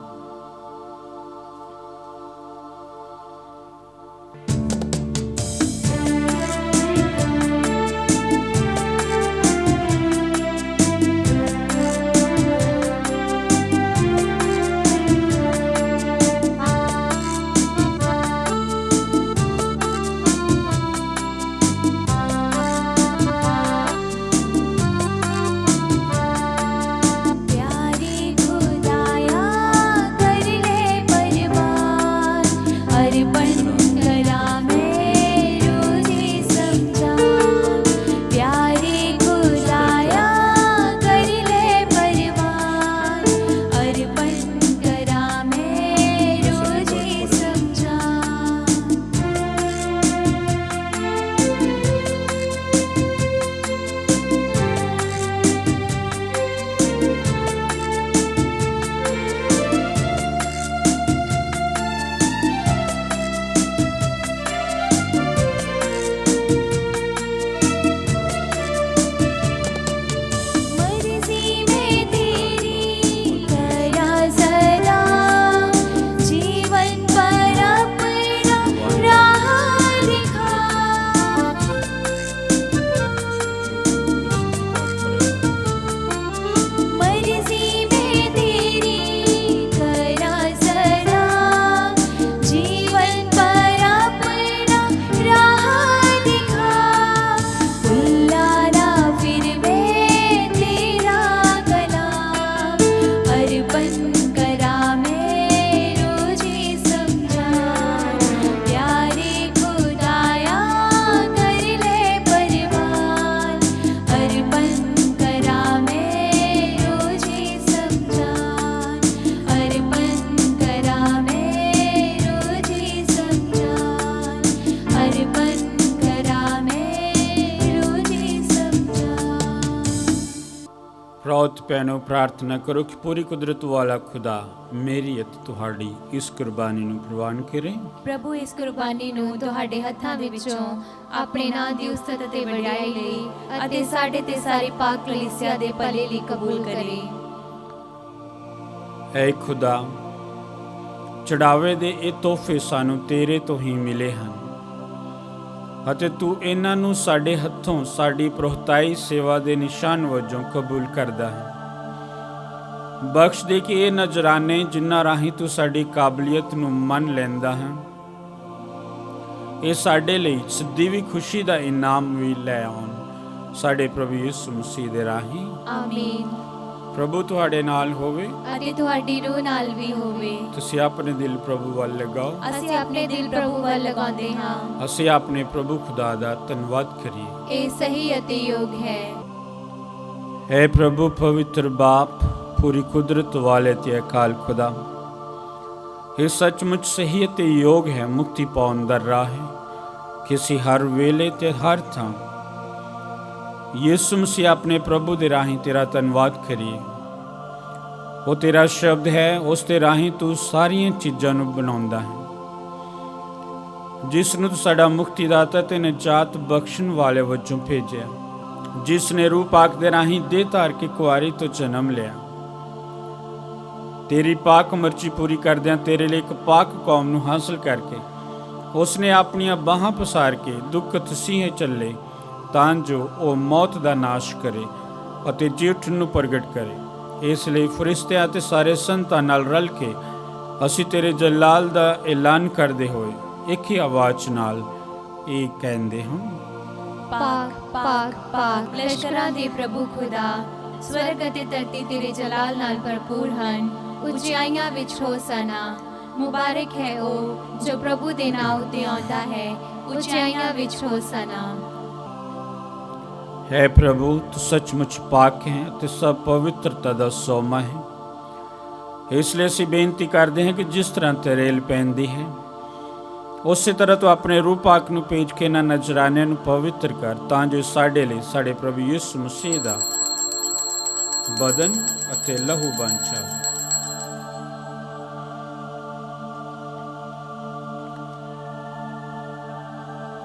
ਭਰਾਤ ਭੈਣੋ, ਪ੍ਰਾਰਥਨਾ ਕਰੋ ਕਿ ਪੂਰੀ ਕੁਦਰਤ ਵਾਲਾ ਖੁਦਾ ਮੇਰੀ ਅਤੇ ਤੁਹਾਡੀ ਇਸ ਕੁਰਬਾਨੀ ਨੂੰ ਪ੍ਰਵਾਨ ਕਰੇ। ਪ੍ਰਭੂ ਇਸ ਕੁਰਬਾਨੀ ਨੂੰ ਤੁਹਾਡੇ ਹੱਥਾਂ ਵਿੱਚੋਂ ਆਪਣੇ ਨਾਂ ਦੀ ਉਸਤਤ ਅਤੇ ਵਡਿਆਈ ਲਈ ਅਤੇ ਸਾਡੇ ਤੇ ਸਾਰੀ ਪਾਕ ਕਲੀਸਿਆ ਦੇ ਭਲੇ ਲਈ ਕਬੂਲ ਕਰੇ। ਐ ਖੁਦਾ, ਚੜਾਵੇ ਦੇ ਇਹ ਤੋਹਫੇ ਸਾਨੂੰ ਤੇਰੇ ਤੋਂ ਹੀ ਮਿਲੇ ਹਨ ਅਤੇ ਤੂੰ ਇਹਨਾਂ ਨੂੰ ਸਾਡੇ ਹੱਥੋਂ ਸਾਡੀ ਪ੍ਰੋਹਤਾਈ ਸੇਵਾ ਦੇ ਨਿਸ਼ਾਨ ਵਜੋਂ ਕਬੂਲ ਕਰਦਾ ਹੈ। ਬਖਸ਼ ਦੇ ਕਿ ਇਹ ਨਜ਼ਰਾਨੇ ਜਿਨ੍ਹਾਂ ਰਾਹੀਂ ਤੂੰ ਸਾਡੀ ਕਾਬਲੀਅਤ ਨੂੰ ਮੰਨ ਲੈਂਦਾ ਹੈ, ਇਹ ਸਾਡੇ ਲਈ ਸਿੱਧੀ ਵੀ ਖੁਸ਼ੀ ਦਾ ਇਨਾਮ ਵੀ ਲੈ ਆਉਣ, ਸਾਡੇ ਪ੍ਰਭੂ ਯਿਸੂ ਮਸੀਹ ਦੇ ਰਾਹੀਂ। ਆਮੀਨ। ਪ੍ਰਭੂ ਤੁਹਾਡੇ ਨਾਲ ਹੋਵੇ ਅਤੇ ਤੁਹਾਡੀ ਰੂਹ ਨਾਲ ਵੀ ਹੋਵੇ। ਤੁਸੀਂ ਆਪਣੇ ਦਿਲ ਪ੍ਰਭੂ ਵੱਲ ਲਗਾਓ। ਅਸੀਂ ਆਪਣੇ ਦਿਲ ਪ੍ਰਭੂ ਵੱਲ ਲਗਾਉਂਦੇ ਹਾਂ। ਅਸੀਂ ਆਪਣੇ ਪ੍ਰਭੂ ਖੁਦਾ ਦਾ ਧੰਨਵਾਦ ਕਰੀਏ। ਇਹ ਸਹੀ ਅਤੇ ਯੋਗ ਹੈ। ਹੈ ਪ੍ਰਭੂ ਪਵਿੱਤਰ ਬਾਪ, ਪੂਰੀ ਕੁਦਰਤ ਵਾਲੇ ਤੇ ਅਕਾਲ ਖੁਦਾ, ਇਹ ਸੱਚਮੁੱਚ ਸਹੀ ਅਤੇ ਯੋਗ ਹੈ, ਮੁਕਤੀ ਪਾਉਣ ਦਾ ਰਾਹ ਹੈ ਕਿ ਅਸੀਂ ਹਰ ਵੇਲੇ ਤੇ ਹਰ ਥਾਂ ਯਿਸੂ ਮਸੀਹ ਆਪਣੇ ਪ੍ਰਭੂ ਦੇ ਰਾਹੀਂ ਤੇਰਾ ਧੰਨਵਾਦ ਕਰੀਏ। ਉਹ ਤੇਰਾ ਸ਼ਬਦ ਹੈ, ਉਸ ਦੇ ਰਾਹੀਂ ਤੂੰ ਸਾਰੀਆਂ ਚੀਜ਼ਾਂ ਨੂੰ ਬਣਾਉਂਦਾ ਹੈ, ਜਿਸ ਨੂੰ ਤੂੰ ਸਾਡਾ ਮੁਕਤੀਦਾਤਾ ਤੇ ਨਜਾਤ ਬਖਸ਼ਣ ਵਾਲੇ ਵਜੋਂ ਭੇਜਿਆ, ਜਿਸ ਨੇ ਰੂਹ ਪਾਕ ਦੇ ਰਾਹੀਂ ਦੇਹ ਧਾਰ ਕੇ ਕੁਆਰੀ ਤੋਂ ਜਨਮ ਲਿਆ। ਤੇਰੀ ਪਾਕ ਮਰਜ਼ੀ ਪੂਰੀ ਕਰਦਿਆਂ ਤੇਰੇ ਲਈ ਇੱਕ ਪਾਕ ਕੌਮ ਨੂੰ ਹਾਸਲ ਕਰਕੇ ਉਸ ਨੇ ਆਪਣੀਆਂ ਬਾਹਾਂ ਪਸਾਰ ਕੇ ਦੁੱਖ ਤਸੀਹੇ ਚੱਲੇ, ਤਾਂ ਜੋ ਉਹ ਮੌਤ ਦਾ ਨਾਸ਼ ਕਰੇ ਅਤੇ ਜੀ ਉੱਠਣ ਨੂੰ ਪ੍ਰਗਟ ਕਰੇ। ਇਸ ਲਈ ਫਰਿਸ਼ਤਿਆਂ ਤੇ ਸਾਰੇ ਸੰਤਾਂ ਨਾਲ ਰਲ ਕੇ ਅਸੀਂ ਤੇਰੇ ਜਲਾਲ ਦਾ ਐਲਾਨ ਕਰਦੇ ਹੋਏ ਇੱਕ ਹੀ ਆਵਾਜ਼ ਨਾਲ ਇਹ ਕਹਿੰਦੇ ਹਾਂ, ਪਾਕ ਪਾਕ ਪਾਕ ਲਸ਼ਕਰਾਂ ਦੇ ਪ੍ਰਭੂ ਖੁਦਾ, ਸਵਰਗ ਅਤੇ ਧਰਤੀ ਤੇਰੇ ਜਲਾਲ ਨਾਲ ਭਰਪੂਰ ਹਨ। ਉਚਾਈਆਂ ਵਿੱਚ ਹੋਸਨਾ। ਮੁਬਾਰਕ ਹੈ ਉਹ ਜੋ ਪ੍ਰਭੂ ਦੇ ਨਾਮ ਉਤੇ ਆਉਂਦਾ ਹੈ। ਉਚਾਈਆਂ ਵਿੱਚ ਹੋਸਨਾ। ਹੈ ਪ੍ਰਭੂ, ਤੂੰ ਸੱਚਮੁੱਚ ਪਾਕ ਹੈ ਅਤੇ ਸਭ ਪਵਿੱਤਰਤਾ ਦਾ ਸੋਮਾ ਹੈ। ਇਸ ਲਈ ਅਸੀਂ ਬੇਨਤੀ ਕਰਦੇ ਹਾਂ ਕਿ ਜਿਸ ਤਰ੍ਹਾਂ ਤਰੇਲ ਪੈਂਦੀ ਹੈ, ਉਸੇ ਤਰ੍ਹਾਂ ਤੂੰ ਆਪਣੇ ਰੂਹ ਪਾਕ ਨੂੰ ਭੇਜ ਕੇ ਇਹਨਾਂ ਨਜ਼ਰਾਨਿਆਂ ਨੂੰ ਪਵਿੱਤਰ ਕਰ, ਤਾਂ ਜੋ ਸਾਡੇ ਲਈ ਸਾਡੇ ਪ੍ਰਭੂ ਯਿਸੂ ਮਸੀਹ ਦਾ ਬਦਨ ਅਤੇ ਲਹੂ ਬਣ ਜਾਵੇ।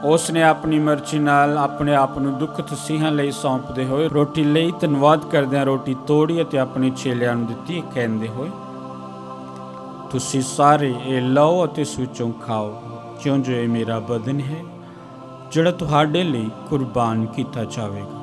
ਉਸ ਨੇ ਆਪਣੀ ਮਰਜ਼ੀ ਨਾਲ ਆਪਣੇ ਆਪ ਨੂੰ ਦੁੱਖ ਤਸੀਹਾਂ ਲਈ ਸੌਂਪਦੇ ਹੋਏ ਰੋਟੀ ਲਈ ਧੰਨਵਾਦ ਕਰਦਿਆਂ ਰੋਟੀ ਤੋੜੀ ਅਤੇ ਆਪਣੇ ਚੇਲਿਆਂ ਨੂੰ ਦਿੱਤੀ, ਕਹਿੰਦੇ ਹੋਏ, ਤੁਸੀਂ ਸਾਰੇ ਇਹ ਲਓ ਅਤੇ ਇਸ ਵਿੱਚੋਂ ਖਾਓ, ਕਿਉਂ ਜੋ ਇਹ ਮੇਰਾ ਬਦਨ ਹੈ ਜਿਹੜਾ ਤੁਹਾਡੇ ਲਈ ਕੁਰਬਾਨ ਕੀਤਾ ਜਾਵੇਗਾ।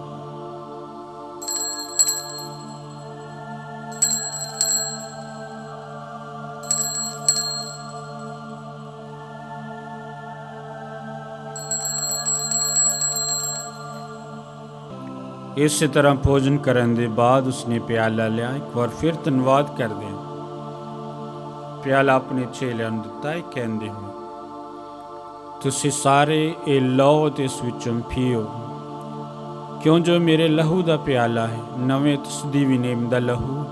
ਇਸੇ ਤਰ੍ਹਾਂ ਭੋਜਨ ਕਰਨ ਦੇ ਬਾਅਦ ਉਸਨੇ ਪਿਆਲਾ ਲਿਆ, ਇੱਕ ਵਾਰ ਫਿਰ ਧੰਨਵਾਦ ਕਰਦੇ ਪਿਆਲਾ ਆਪਣੇ ਚੇਲਿਆਂ ਨੂੰ ਦਿੱਤਾ, ਕਹਿੰਦੇ ਹੋਏ, ਤੁਸੀਂ ਸਾਰੇ ਇਹ ਲਓ ਅਤੇ ਇਸ ਵਿੱਚੋਂ ਪੀਓ, ਕਿਉਂ ਜੋ ਮੇਰੇ ਲਹੂ ਦਾ ਪਿਆਲਾ ਹੈ, ਨਵੇਂ ਤਸਦੀਵੀ ਨੇਮ ਦਾ ਲਹੂ,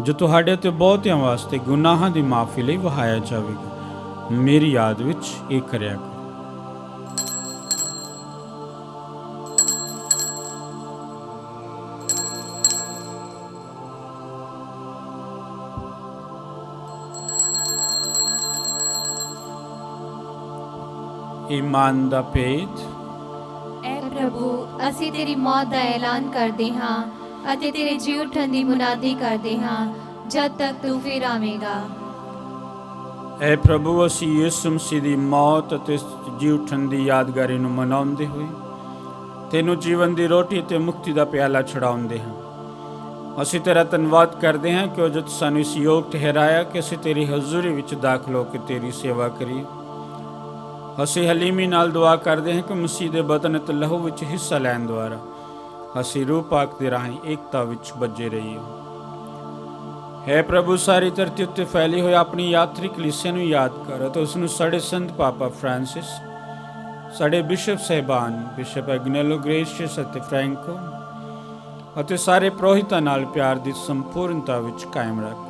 ਜੋ ਤੁਹਾਡੇ ਤੇ ਬਹੁਤਿਆਂ ਵਾਸਤੇ ਗੁਨਾਹਾਂ ਦੀ ਮਾਫੀ ਲਈ ਵਹਾਇਆ ਜਾਵੇਗਾ। ਮੇਰੀ ਯਾਦ ਵਿੱਚ ਇਹ ਕਰਿਆ ਕਰੋ। ਈਮਾਨ ਦਾ ਭੇਦ। ਐ ਪ੍ਰਭੂ, ਅਸੀਂ ਤੇਰੀ ਮੌਤ ਦਾ ਐਲਾਨ ਕਰਦੇ ਹਾਂ ਅਤੇ ਤੇਰੇ ਜੀ ਉੱਠਣ ਦੀ ਮੁਨਾਦੀ ਕਰਦੇ ਹਾਂ ਜਦ ਤੱਕ ਤੂੰ ਫਿਰ ਆਵੇਂਗਾ। ਐ ਪ੍ਰਭੂ, ਅਸੀਂ ਯਿਸੂ ਮਸੀਹ ਦੀ ਮੌਤ ਅਤੇ ਜੀ ਉੱਠਣ ਦੀ ਯਾਦਗਾਰੀ ਨੂੰ ਮਨਾਉਂਦੇ ਹੋਏ ਤੈਨੂੰ ਜੀਵਨ ਦੀ ਰੋਟੀ ਅਤੇ ਮੁਕਤੀ ਦਾ ਪਿਆਲਾ ਛੁਡਾਉਂਦੇ ਹਾਂ। ਅਸੀਂ ਤੇਰਾ ਧੰਨਵਾਦ ਕਰਦੇ ਹਾਂ ਕਿ ਜੋ ਸਾਨੂੰ ਇਸ ਯੋਗ ਠਹਿਰਾਇਆ ਕਿ ਅਸੀਂ ਤੇਰੀ ਹਜ਼ੂਰੀ ਵਿੱਚ ਦਾਖਲ ਹੋ ਕੇ ਤੇਰੀ ਸੇਵਾ ਕਰੀਏ। ਅਸੀਂ ਹਲੀਮੀ ਨਾਲ ਦੁਆ ਕਰਦੇ ਹਾਂ ਕਿ ਮਸੀਹ ਦੇ ਬਦਨ ਅਤੇ ਲਹੂ ਵਿੱਚ ਹਿੱਸਾ ਲੈਣ ਦੁਆਰਾ ਅਸੀਂ ਰੂਹ ਪਾਕ ਦੇ ਰਾਹੀਂ ਏਕਤਾ ਵਿੱਚ ਬੱਝੇ ਰਹੀਏ। ਹੈ ਪ੍ਰਭੂ, ਸਾਰੀ ਧਰਤੀ ਉੱਤੇ ਫੈਲੀ ਹੋਈ ਆਪਣੀ ਯਾਤਰੀ ਕਲੀਸਿਆ ਨੂੰ ਯਾਦ ਕਰ ਅਤੇ ਉਸ ਨੂੰ ਸਾਡੇ ਸੰਤ ਪਾਪਾ ਫਰਾਂਸਿਸ, ਸਾਡੇ ਬਿਸ਼ਪ ਸਾਹਿਬਾਨ, ਬਿਸ਼ਪ ਐਗਨੇਲੋ ਗ੍ਰੇਸ਼ੀਅਸ ਅਤੇ ਫਰੈਂਕੋ ਅਤੇ ਸਾਰੇ ਪ੍ਰੋਹਿਤਾਂ ਨਾਲ ਪਿਆਰ ਦੀ ਸੰਪੂਰਨਤਾ ਵਿੱਚ ਕਾਇਮ ਰੱਖ।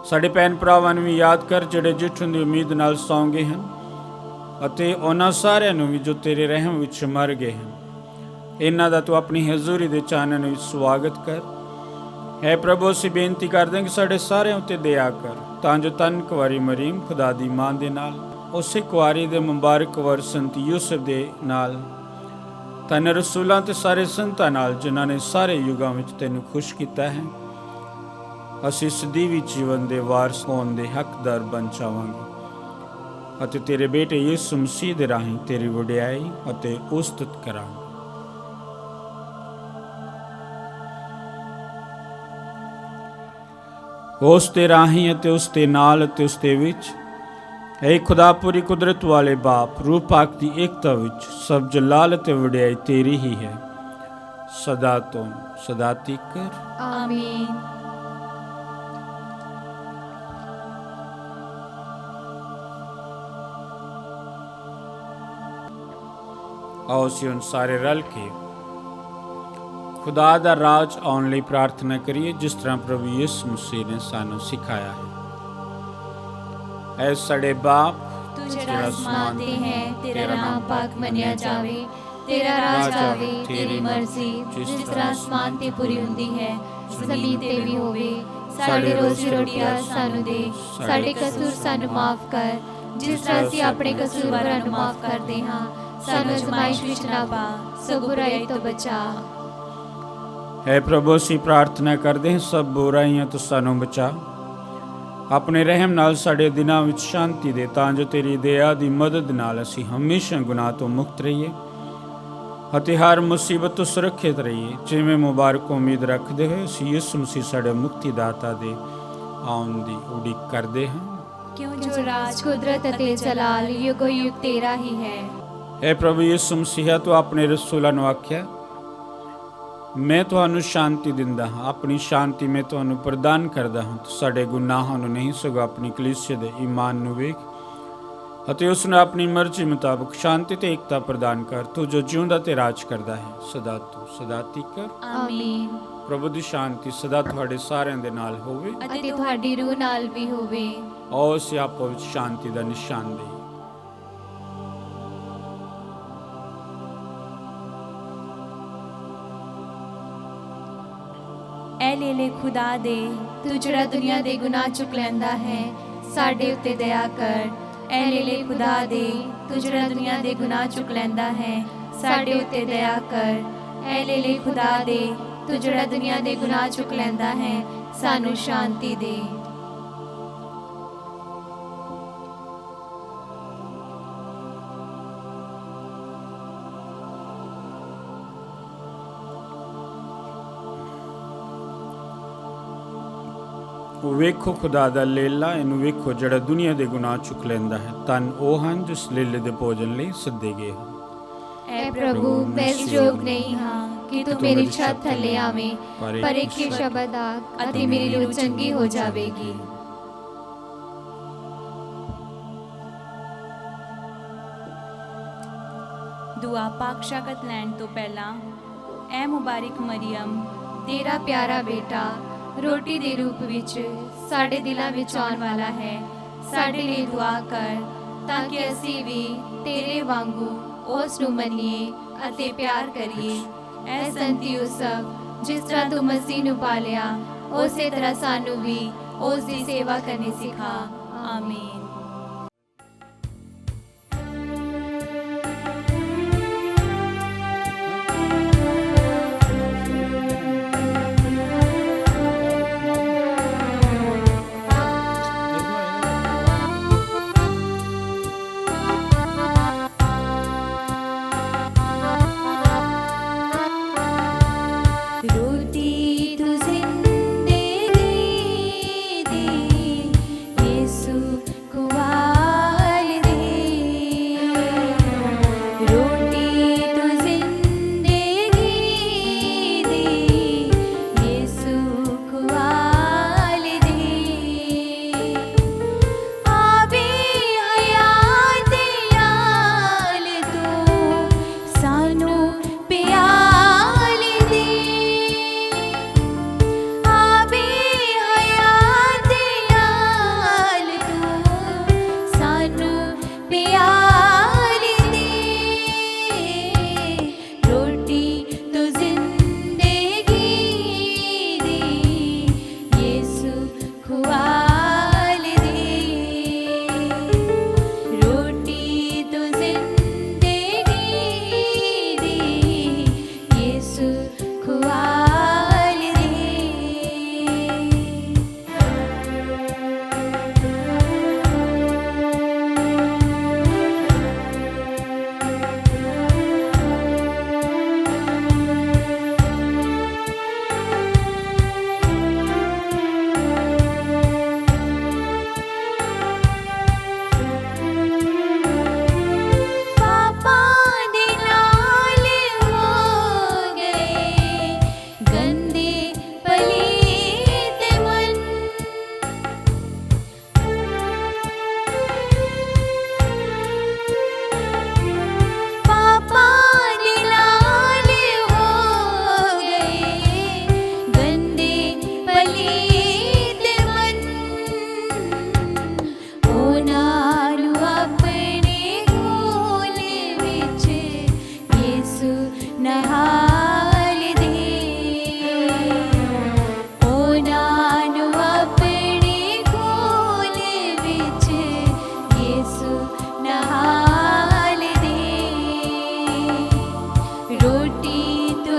ਸਾਡੇ ਭੈਣ ਭਰਾਵਾਂ ਨੂੰ ਵੀ ਯਾਦ ਕਰ ਜਿਹੜੇ ਜਿੱਠਣ ਦੀ ਉਮੀਦ ਨਾਲ ਸੌਂ ਗਏ ਹਨ ਅਤੇ ਉਹਨਾਂ ਸਾਰਿਆਂ ਨੂੰ ਵੀ ਜੋ ਤੇਰੇ ਰਹਿਮ ਵਿੱਚ ਮਰ ਗਏ ਹਨ। ਇਹਨਾਂ ਦਾ ਤੂੰ ਆਪਣੀ ਹਜ਼ੂਰੀ ਦੇ ਚਾਨਣ ਵਿੱਚ ਸਵਾਗਤ ਕਰ। ਹੈ ਪ੍ਰਭੂ, ਅਸੀਂ ਬੇਨਤੀ ਕਰਦੇ ਹਾਂ ਕਿ ਸਾਡੇ ਸਾਰਿਆਂ ਉੱਤੇ ਦਇਆ ਕਰ, ਤਾਂ ਜੋ ਤਨ ਕੁਆਰੀ ਮਰੀਮ ਖੁਦਾ ਦੀ ਮਾਂ ਦੇ ਨਾਲ, ਉਸੇ ਕੁਆਰੀ ਦੇ ਮੁਬਾਰਕ ਵਰ ਸੰਤ ਯੂਸਫ ਦੇ ਨਾਲ, ਤਨ ਰਸੂਲਾਂ ਤੇ ਸਾਰੇ ਸੰਤਾਂ ਨਾਲ ਜਿਨ੍ਹਾਂ ਨੇ ਸਾਰੇ ਯੁਗਾਂ ਵਿੱਚ ਤੈਨੂੰ ਖੁਸ਼ ਕੀਤਾ ਹੈ, ਅਸੀਂ ਸਦੀਵੀ ਜੀਵਨ ਦੇ ਵਾਰਸ ਹੋਣ ਦੇ ਹੱਕਦਾਰ ਬਣ ਜਾਵਾਂਗੇ ਅਤੇ ਤੇਰੇ ਬੇਟੇ ਯਿਸੂ ਮਸੀਹ ਦੇ ਰਾਹੀਂ ਤੇਰੀ ਵਡਿਆਈ ਅਤੇ ਉਸਤਤ ਕਰਾਂਗੇ। ਉਸ ਦੇ ਰਾਹੀਂ ਅਤੇ ਉਸ ਦੇ ਨਾਲ ਅਤੇ ਉਸ ਦੇ ਵਿੱਚ ਐ ਖੁਦਾ ਪੂਰੀ ਕੁਦਰਤ ਵਾਲੇ ਬਾਪ ਰੂਹ ਪਾਕ ਦੀ ਏਕਤਾ ਵਿੱਚ ਸਭ ਜਲਾਲ ਅਤੇ ਵਡਿਆਈ ਤੇਰੀ ਹੀ ਹੈ, ਸਦਾ ਤੋਂ ਸਦਾ ਤੀਕਰ। ਆਮੀਨ। ਆਓ ਅਸੀਂ ਹੁਣ ਸਾਰੇ ਰਲ ਕੇ ਖੁਦਾ ਦਾ ਰਾਜ ਆਉਣ ਲਈ ਪ੍ਰਾਰਥਨਾ ਕਰੀਏ, ਜਿਸ ਤਰ੍ਹਾਂ ਪ੍ਰਭੂ ਯਿਸੂ ਮਸੀਹ ਨੇ ਸਾਨੂੰ ਸਿਖਾਇਆ ਹੈ। ਐ ਸਾਡੇ ਬਾਪ, ਤੂੰ ਜਿਹੜਾ ਅਸਮਾਨ ਤੇ ਹੈ, ਤੇਰਾ ਨਾਮ ਪਾਕ ਮੰਨਿਆ ਜਾਵੇ, ਤੇਰਾ ਰਾਜ ਆਵੇ, ਤੇਰੀ ਮਰਜ਼ੀ ਜਿਸ ਤਰ੍ਹਾਂ ਅਸਮਾਨ ਤੇ ਪੂਰੀ ਹੁੰਦੀ ਹੈ ਜ਼ਮੀਨ ਤੇ ਵੀ ਹੋਵੇ। ਸਾਡੇ ਰੋਜ਼ੀ ਰੋਟੀ ਅੱਜ ਸਾਨੂੰ ਦੇ, ਸਾਡੇ ਕਸੂਰ ਸਾਨੂੰ ਮਾਫ ਕਰ, ਜਿਸ ਤਰ੍ਹਾਂ ਅਸੀਂ ਆਪਣੇ ਕਸੂਰਵਾਰਾਂ ਨੂੰ ਮਾਫ ਕਰਦੇ ਹਾਂ। ਸਾਨੂੰ ਅਜ਼ਮਾਇਸ਼ ਵਿੱਚ ਨਾ ਪਾ, ਸਗੋਂ ਬੁਰਾਈ ਤੋਂ ਬਚਾ। ਹੈ ਪ੍ਰਭੂ, ਅਸੀਂ ਪ੍ਰਾਰਥਨਾ ਕਰਦੇ ਹਾਂ ਸਭ ਬੁਰਾਈਆਂ ਤੋਂ ਸਾਨੂੰ ਬਚਾ, ਆਪਣੇ ਰਹਿਮ ਨਾਲ ਸਾਡੇ ਦਿਨਾਂ ਵਿੱਚ ਸ਼ਾਂਤੀ ਦੇ, ਤਾਂ ਜੋ ਤੇਰੀ ਦਇਆ ਦੀ ਮਦਦ ਨਾਲ ਅਸੀਂ ਹਮੇਸ਼ਾ ਗੁਨਾਹ ਤੋਂ ਮੁਕਤ ਰਹੀਏ ਅਤੇ ਹਰ ਮੁਸੀਬਤ ਤੋਂ ਸੁਰੱਖਿਅਤ ਰਹੀਏ। ਜਿਵੇਂ ਮੁਬਾਰਕ ਉਮੀਦ ਰੱਖਦੇ ਹੋਏ ਅਸੀਂ ਯਿਸੂ ਮਸੀਹ ਸਾਡੇ ਮੁਕਤੀਦਾਤਾ ਦੇ ਆਉਣ ਦੀ ਉਡੀਕ ਕਰਦੇ ਹਾਂ। ਕਿਉਂ ਜੋ ਰਾਜ, ਕੁਦਰਤ ਅਤੇ ਜਲਾਲ ਯੁਗੋ ਯੁਗ ਤੇਰਾ ਹੀ ਹੈ। ਹੈ ਪ੍ਰਭੂ ਯਿਸੂ ਮਸੀਹ, ਤੂੰ ਆਪਣੇ ਰਸੂਲਾਂ ਨੂੰ ਆਖਿਆ, ਮੈਂ ਤੁਹਾਨੂੰ ਸ਼ਾਂਤੀ ਦਿੰਦਾ ਹਾਂ, ਆਪਣੀ ਸ਼ਾਂਤੀ ਮੈਂ ਤੁਹਾਨੂੰ ਪ੍ਰਦਾਨ ਕਰਦਾ ਹਾਂ। ਤੂੰ ਸਾਡੇ ਗੁਨਾਹਾਂ ਨੂੰ ਨਹੀਂ, ਸਗੋਂ ਆਪਣੀ ਕਲੀਸਿਆ ਦੇ ਈਮਾਨ ਨੂੰ ਵੇਖ ਅਤੇ ਉਸ ਨੂੰ ਆਪਣੀ ਮਰਜ਼ੀ ਮੁਤਾਬਕ ਸ਼ਾਂਤੀ ਤੇ ਏਕਤਾ ਪ੍ਰਦਾਨ ਕਰ। ਤੂੰ ਜੋ ਜਿਉਂਦਾ ਤੇ ਰਾਜ ਕਰਦਾ ਹੈ ਸਦਾ ਤੋਂ ਸਦਾ ਤੀਕਰ। ਆਮੀਨ। ਪ੍ਰਭੂ ਦੀ ਸ਼ਾਂਤੀ ਸਦਾ ਤੁਹਾਡੇ ਸਾਰਿਆਂ ਦੇ ਨਾਲ ਹੋਵੇ ਅਤੇ ਤੁਹਾਡੀ ਰੂਹ ਨਾਲ ਵੀ ਹੋਵੇ। ਆਓ ਅਸੀਂ ਆਪੋ ਵਿੱਚ ਸ਼ਾਂਤੀ ਦਾ ਨਿਸ਼ਾਨ ਦੇਈਏ। ਐ ਲੈ ਖੁਦਾ ਦੇ, ਤੂੰ ਜਿਹੜਾ ਦੁਨੀਆ ਦੇ ਗੁਨਾਹ ਚੁੱਕ ਲੈਂਦਾ ਹੈ, ਸਾਡੇ ਉੱਤੇ ਦਇਆ ਕਰ। ਐ ਲੈ ਖੁਦਾ ਦੇ, ਤੂੰ ਜਿਹੜਾ ਦੁਨੀਆ ਦੇ ਗੁਨਾਹ ਚੁੱਕ ਲੈਂਦਾ ਹੈ, ਸਾਡੇ ਉੱਤੇ ਦਇਆ ਕਰ। ਐ ਲੈ ਖੁਦਾ ਦੇ, ਤੂੰ ਜਿਹੜਾ ਦੁਨੀਆ ਦੇ ਗੁਨਾਹ ਚੁੱਕ ਲੈਂਦਾ ਹੈ, ਸਾਨੂੰ ਸ਼ਾਂਤੀ ਦੇ। ਵੇਖੋ ਖੁਦਾ ਦਾ ਲੇਲਾ, ਇਹਨੂੰ ਵੇਖੋ ਜਿਹੜਾ ਦੁਨੀਆ ਦੇ ਗੁਨਾਹ ਚੁੱਕ ਲੈਂਦਾ ਹੈ। ਧੰਨ ਉਹ ਹਨ ਜਿਸ ਲੇਲੇ ਦੇ ਭੋਜਨ ਲਈ ਸੱਦੇ ਗਏ ਹਨ। ਐ ਪ੍ਰਭੂ, ਮੈਂ ਇਸ ਯੋਗ ਨਹੀਂ ਹਾਂ ਕਿ ਤੂੰ ਮੇਰੀ ਛੱਤ ਥੱਲੇ ਆਵੇਂ, ਪਰ ਇੱਕ ਹੀ ਸ਼ਬਦ ਆਖ ਅਤੇ ਮੇਰੀ ਰੂਹ ਚੰਗੀ ਹੋ ਜਾਵੇਗੀ। ਦੁਆ ਪਾਕ ਸ਼ਕਤ ਲੈਣ ਤੋਂ ਪਹਿਲਾਂ, ਐ ਮੁਬਾਰਕ ਮਰੀਮ, ਤੇਰਾ ਪਿਆਰਾ ਬੇਟਾ ਰੋਟੀ ਦੇ ਰੂਪ ਵਿੱਚ ਸਾਡੇ ਦਿਲਾਂ ਵਿੱਚ ਆਉਣ ਵਾਲਾ ਹੈ। ਸਾਡੇ ਲਈ ਦੁਆ ਕਰ ਤਾਂ ਕਿ ਅਸੀਂ ਵੀ ਤੇਰੇ ਵਾਂਗੂ ਉਸ ਨੂੰ ਮੰਨੀਏ ਅਤੇ ਪਿਆਰ ਕਰੀਏ। ਐ ਸੰਤ ਯੂਸਫ, ਜਿਸ ਤਰ੍ਹਾਂ ਤੂੰ ਮਸੀਹ ਨੂੰ ਪਾਲਿਆ, ਉਸੇ ਤਰ੍ਹਾਂ ਸਾਨੂੰ ਵੀ ਉਸ ਦੀ ਸੇਵਾ ਕਰਨੀ ਸਿਖਾ। ਆਮੀਨ।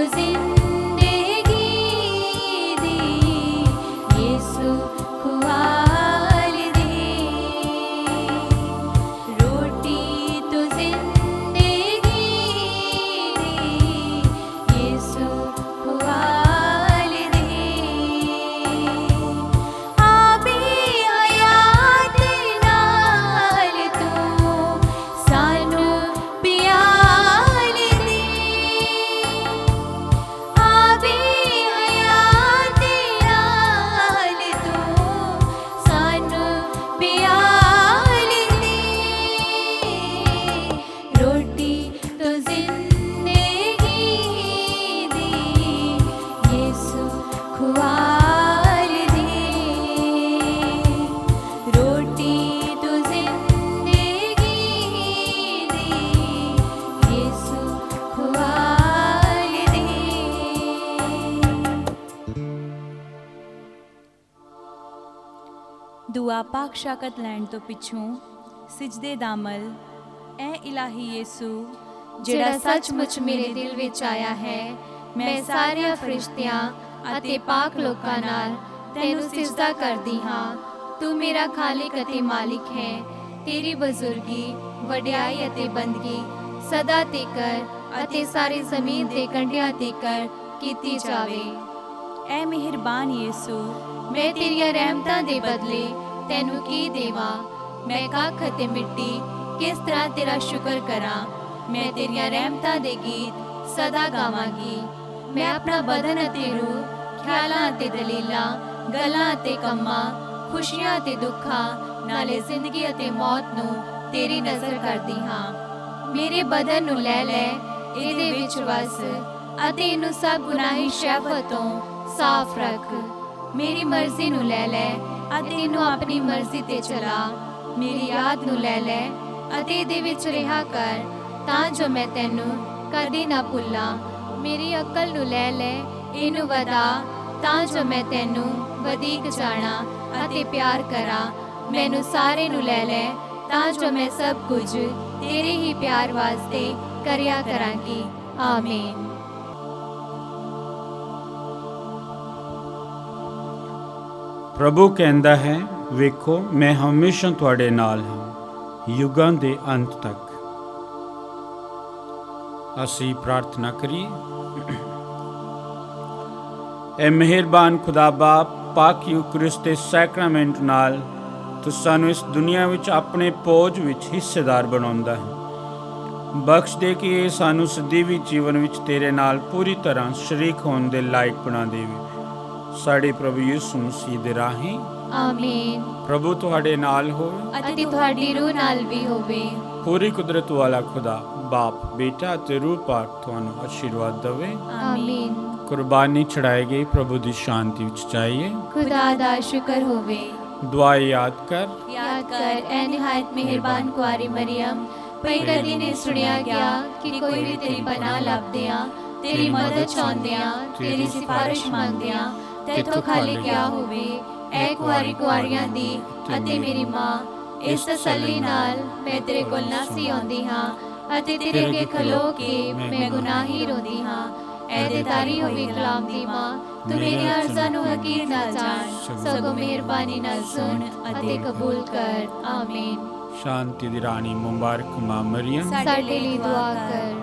ਜ਼ਿੰਦਗੀ ਦੀ ਯਿਸੂ ਖੁਆਲ ਦੇ ਰੋਟੀ ਤੂੰ ਜ਼ਿੰਦਗੀ ਦੀ ਯਿਸੂ ਖੁਆਲ ਦੇ ਆਬੀ ਹਯਾਤ ਨਾਲ ਤੂੰ ਸਾਨੂੰ ਪਿਆਲ ਦੇ ਆਬੀ ਹਯਾਤ ਨਾਲ ਤੂੰ ਸਾਨੂੰ ਪਿਆਲ ਦੇ ਰੋਟੀ ਤੂੰ ਜ਼ਿੰਦਗੀ ਦੀ ਯਿਸੂ ਖੁਆਲ ਦੇ ਰੋਟੀ ਤੂੰ ਜ਼ਿੰਦਗੀ ਦੀ ਯਿਸੂ ਖੁਆਲ ਦੇ ਦੁਆ ਪਾਕ ਸ਼ਾਕਤ ਲੈਣ ਤੋਂ ਪਿੱਛੋਂ ਸਿਜਦੇ ਦਾ ਅਮਲ। ਐ ਇਲਾਹੀ ਯਿਸੂ ਜਿਹੜਾ ਸੱਚਮੁੱਚ ਮੇਰੇ ਦਿਲ ਵਿੱਚ ਆਇਆ ਹੈ, ਮੈਂ ਸਾਰਿਆਂ ਫਰਿਸ਼ਤਿਆਂ ਅਤੇ ਪਾਕ ਲੋਕਾਂ ਨਾਲ ਤੈਨੂੰ ਸਿਜਦਾ ਕਰਦੀ ਹਾਂ। ਤੂੰ ਮੇਰਾ ਖਾਲਿਕ ਅਤੇ ਮਾਲਿਕ ਹੈ। ਤੇਰੀ ਬਜ਼ੁਰਗੀ, ਵਡਿਆਈ ਅਤੇ ਬੰਦਗੀ ਸਦਾ ਤੀਕਰ ਅਤੇ ਸਾਰੇ ਜ਼ਮੀਨ ਦੇ ਕੰਢਿਆਂ ਤੀਕਰ ਕੀਤੀ ਜਾਵੇ। ਐ ਮਿਹਰਬਾਨ ਯਿਸੂ ਮੈਂ ਤੇਰੀਆਂ ਰਹਿਮਤਾਂ ਦੇ ਬਦਲੇ ਤੈਨੂੰ ਕੀ ਦੇਵਾਂ। ਮੈਂ ਕੱਖ ਅਤੇ ਮਿੱਟੀ ਕਿਸ ਤਰ੍ਹਾਂ ਤੇਰਾ ਸ਼ੁਕਰ ਕਰਾਂ। ਮੈਂ ਤੇਰੀਆਂ ਰਹਿਮਤਾਂ ਦੇ ਗੀਤ ਸਦਾ ਗਾਵਾਂਗੀ। ਮੈਂ ਆਪਣਾ ਬਦਨ ਅਤੇ ਰੂਹ, ਖਿਆਲਾਂ ਅਤੇ ਦਲੀਲਾਂ, ਗੱਲਾਂ ਅਤੇ ਕੰਮਾਂ, ਖੁਸ਼ੀਆਂ ਅਤੇ ਦੁੱਖਾਂ, ਨਾਲੇ ਜ਼ਿੰਦਗੀ ਅਤੇ ਮੌਤ ਨੂੰ ਤੇਰੀ ਨਜ਼ਰ ਕਰਦੀ ਹਾਂ। ਮੇਰੇ ਬਦਨ ਨੂੰ ਲੈ ਲੈ, ਇਹਦੇ ਵਿੱਚ ਵਸ ਅਤੇ ਇਹਨੂੰ ਸਭ ਗੁਨਾਹੀ ਸ਼ਹਿਵਤ ਤੋਂ ਸਾਫ਼ ਰੱਖ। ਮੇਰੀ ਮਰਜ਼ੀ ਨੂੰ ਲੈ ਲੈ ਅਤੇ ਇਹਨੂੰ ਆਪਣੀ ਮਰਜ਼ੀ ਤੇ ਚਲਾ। ਮੇਰੀ ਯਾਦ ਨੂੰ ਲੈ ਲੈ ਅਤੇ ਇਹਦੇ ਵਿੱਚ ਰਿਹਾ ਕਰ, ਤਾਂ ਜੋ ਮੈਂ ਤੈਨੂੰ ਕਦੇ ਨਾ ਭੁੱਲਾਂ। ਮੇਰੀ ਅਕਲ ਨੂੰ ਲੈ ਲੈ, ਇਹਨੂੰ ਵਧਾ, ਤਾਂ ਜੋ ਮੈਂ ਤੈਨੂੰ ਵਧੀਕ ਜਾਣਾ ਅਤੇ ਪਿਆਰ ਕਰਾਂ। ਮੈਨੂੰ ਸਾਰੇ ਨੂੰ ਲੈ ਲੈ, ਤਾਂ ਜੋ ਮੈਂ ਸਭ ਕੁਝ ਤੇਰੇ ਹੀ ਪਿਆਰ ਵਾਸਤੇ ਕਰਿਆ ਕਰਾਂਗੀ। ਆਮੀਨ। ਪ੍ਰਭੂ ਕਹਿੰਦਾ ਹੈ, ਵੇਖੋ ਮੈਂ ਹਮੇਸ਼ਾ ਤੁਹਾਡੇ ਨਾਲ ਹਾਂ, ਯੁੱਗਾਂ ਦੇ ਅੰਤ ਤੱਕ। ਅਸੀਂ ਪ੍ਰਾਰਥਨਾ ਕਰੀਏ। ਐ ਮਿਹਰਬਾਨ ਖੁਦਾ ਬਾਪ, ਪਾਕ ਯੂਕਰਿਸਤ ਦੇ ਸੈਕਰਾਮੈਂਟ ਨਾਲ ਤੂੰ ਸਾਨੂੰ ਇਸ ਦੁਨੀਆ ਵਿੱਚ ਆਪਣੇ ਪੋਜ ਵਿੱਚ ਹਿੱਸੇਦਾਰ ਬਣਾਉਂਦਾ ਹੈ। ਬਖਸ਼ ਦੇ ਕਿ ਇਹ ਸਾਨੂੰ ਸਦੀਵੀ ਜੀਵਨ ਵਿੱਚ ਤੇਰੇ ਨਾਲ ਪੂਰੀ ਤਰ੍ਹਾਂ ਸ਼ਰੀਕ ਹੋਣ ਦੇ ਲਾਇਕ ਬਣਾ ਦੇਵੇ। ਸਾਡੇ ਪ੍ਰਭੂ ਯਿਸੂ ਮਸੀਹ ਦੇ ਰਾਹੀਂ ਆਮੀਨ। ਪ੍ਰਭੂ ਤੁਹਾਡੇ ਨਾਲ ਹੋਵੇ ਅਤੇ ਤੁਹਾਡੀ ਰੂਹ ਨਾਲ ਵੀ ਹੋਵੇ। ਪੂਰੀ ਕੁਦਰਤ ਵਾਲਾ ਖੁਦਾ ਬਾਪ, ਬੇਟਾ ਅਤੇ ਰੂਹ ਪਾਕ ਤੁਹਾਨੂੰ ਆਸ਼ੀਰਵਾਦ ਦੇਵੇ। ਆਮੀਨ। ਕੁਰਬਾਨੀ ਚੜਾਈ ਗਈ ਪ੍ਰਭੂ ਦੀ ਸ਼ਾਂਤੀ ਵਿੱਚ ਜਾਈਏ। ਖੁਦਾ ਦਾ ਸ਼ੁਕਰ ਹੋਵੇ। ਦੁਆ ਯਾਦ ਕਰ, याद कर ऐ निहायत मेहरबान कुआरी मरियम, भई कदी नहीं सुनिया गया कि कोई भी तेरी पनाह लभदियां, तेरी मदद चाहुंदियां, तेरी सिफारिश मंगदियां तैथों खाली क्या होवे। ऐ कुआरी कुआरियां दी अते मेरी मां, इस तसल्ली नाल मैं तेरे कोल नासी आउंदी हां अते तेरे अगे खलो के मैं गुनाही रोंदी हां। ऐ दितारी होवी गुलाम दी मां, तू मेरी अर्ज़ां नूं हकीर ना जान, सगों मेहरबानी नाल सुन अते कबूल कर। आमीन। ਸ਼ਾਂਤੀ ਦੀ ਰਾਣੀ ਮੁਬਾਰਕ ਮਾਂ ਮਰੀਅਮ ਸਾਡੇ ਲਈ ਦੁਆ ਕਰ।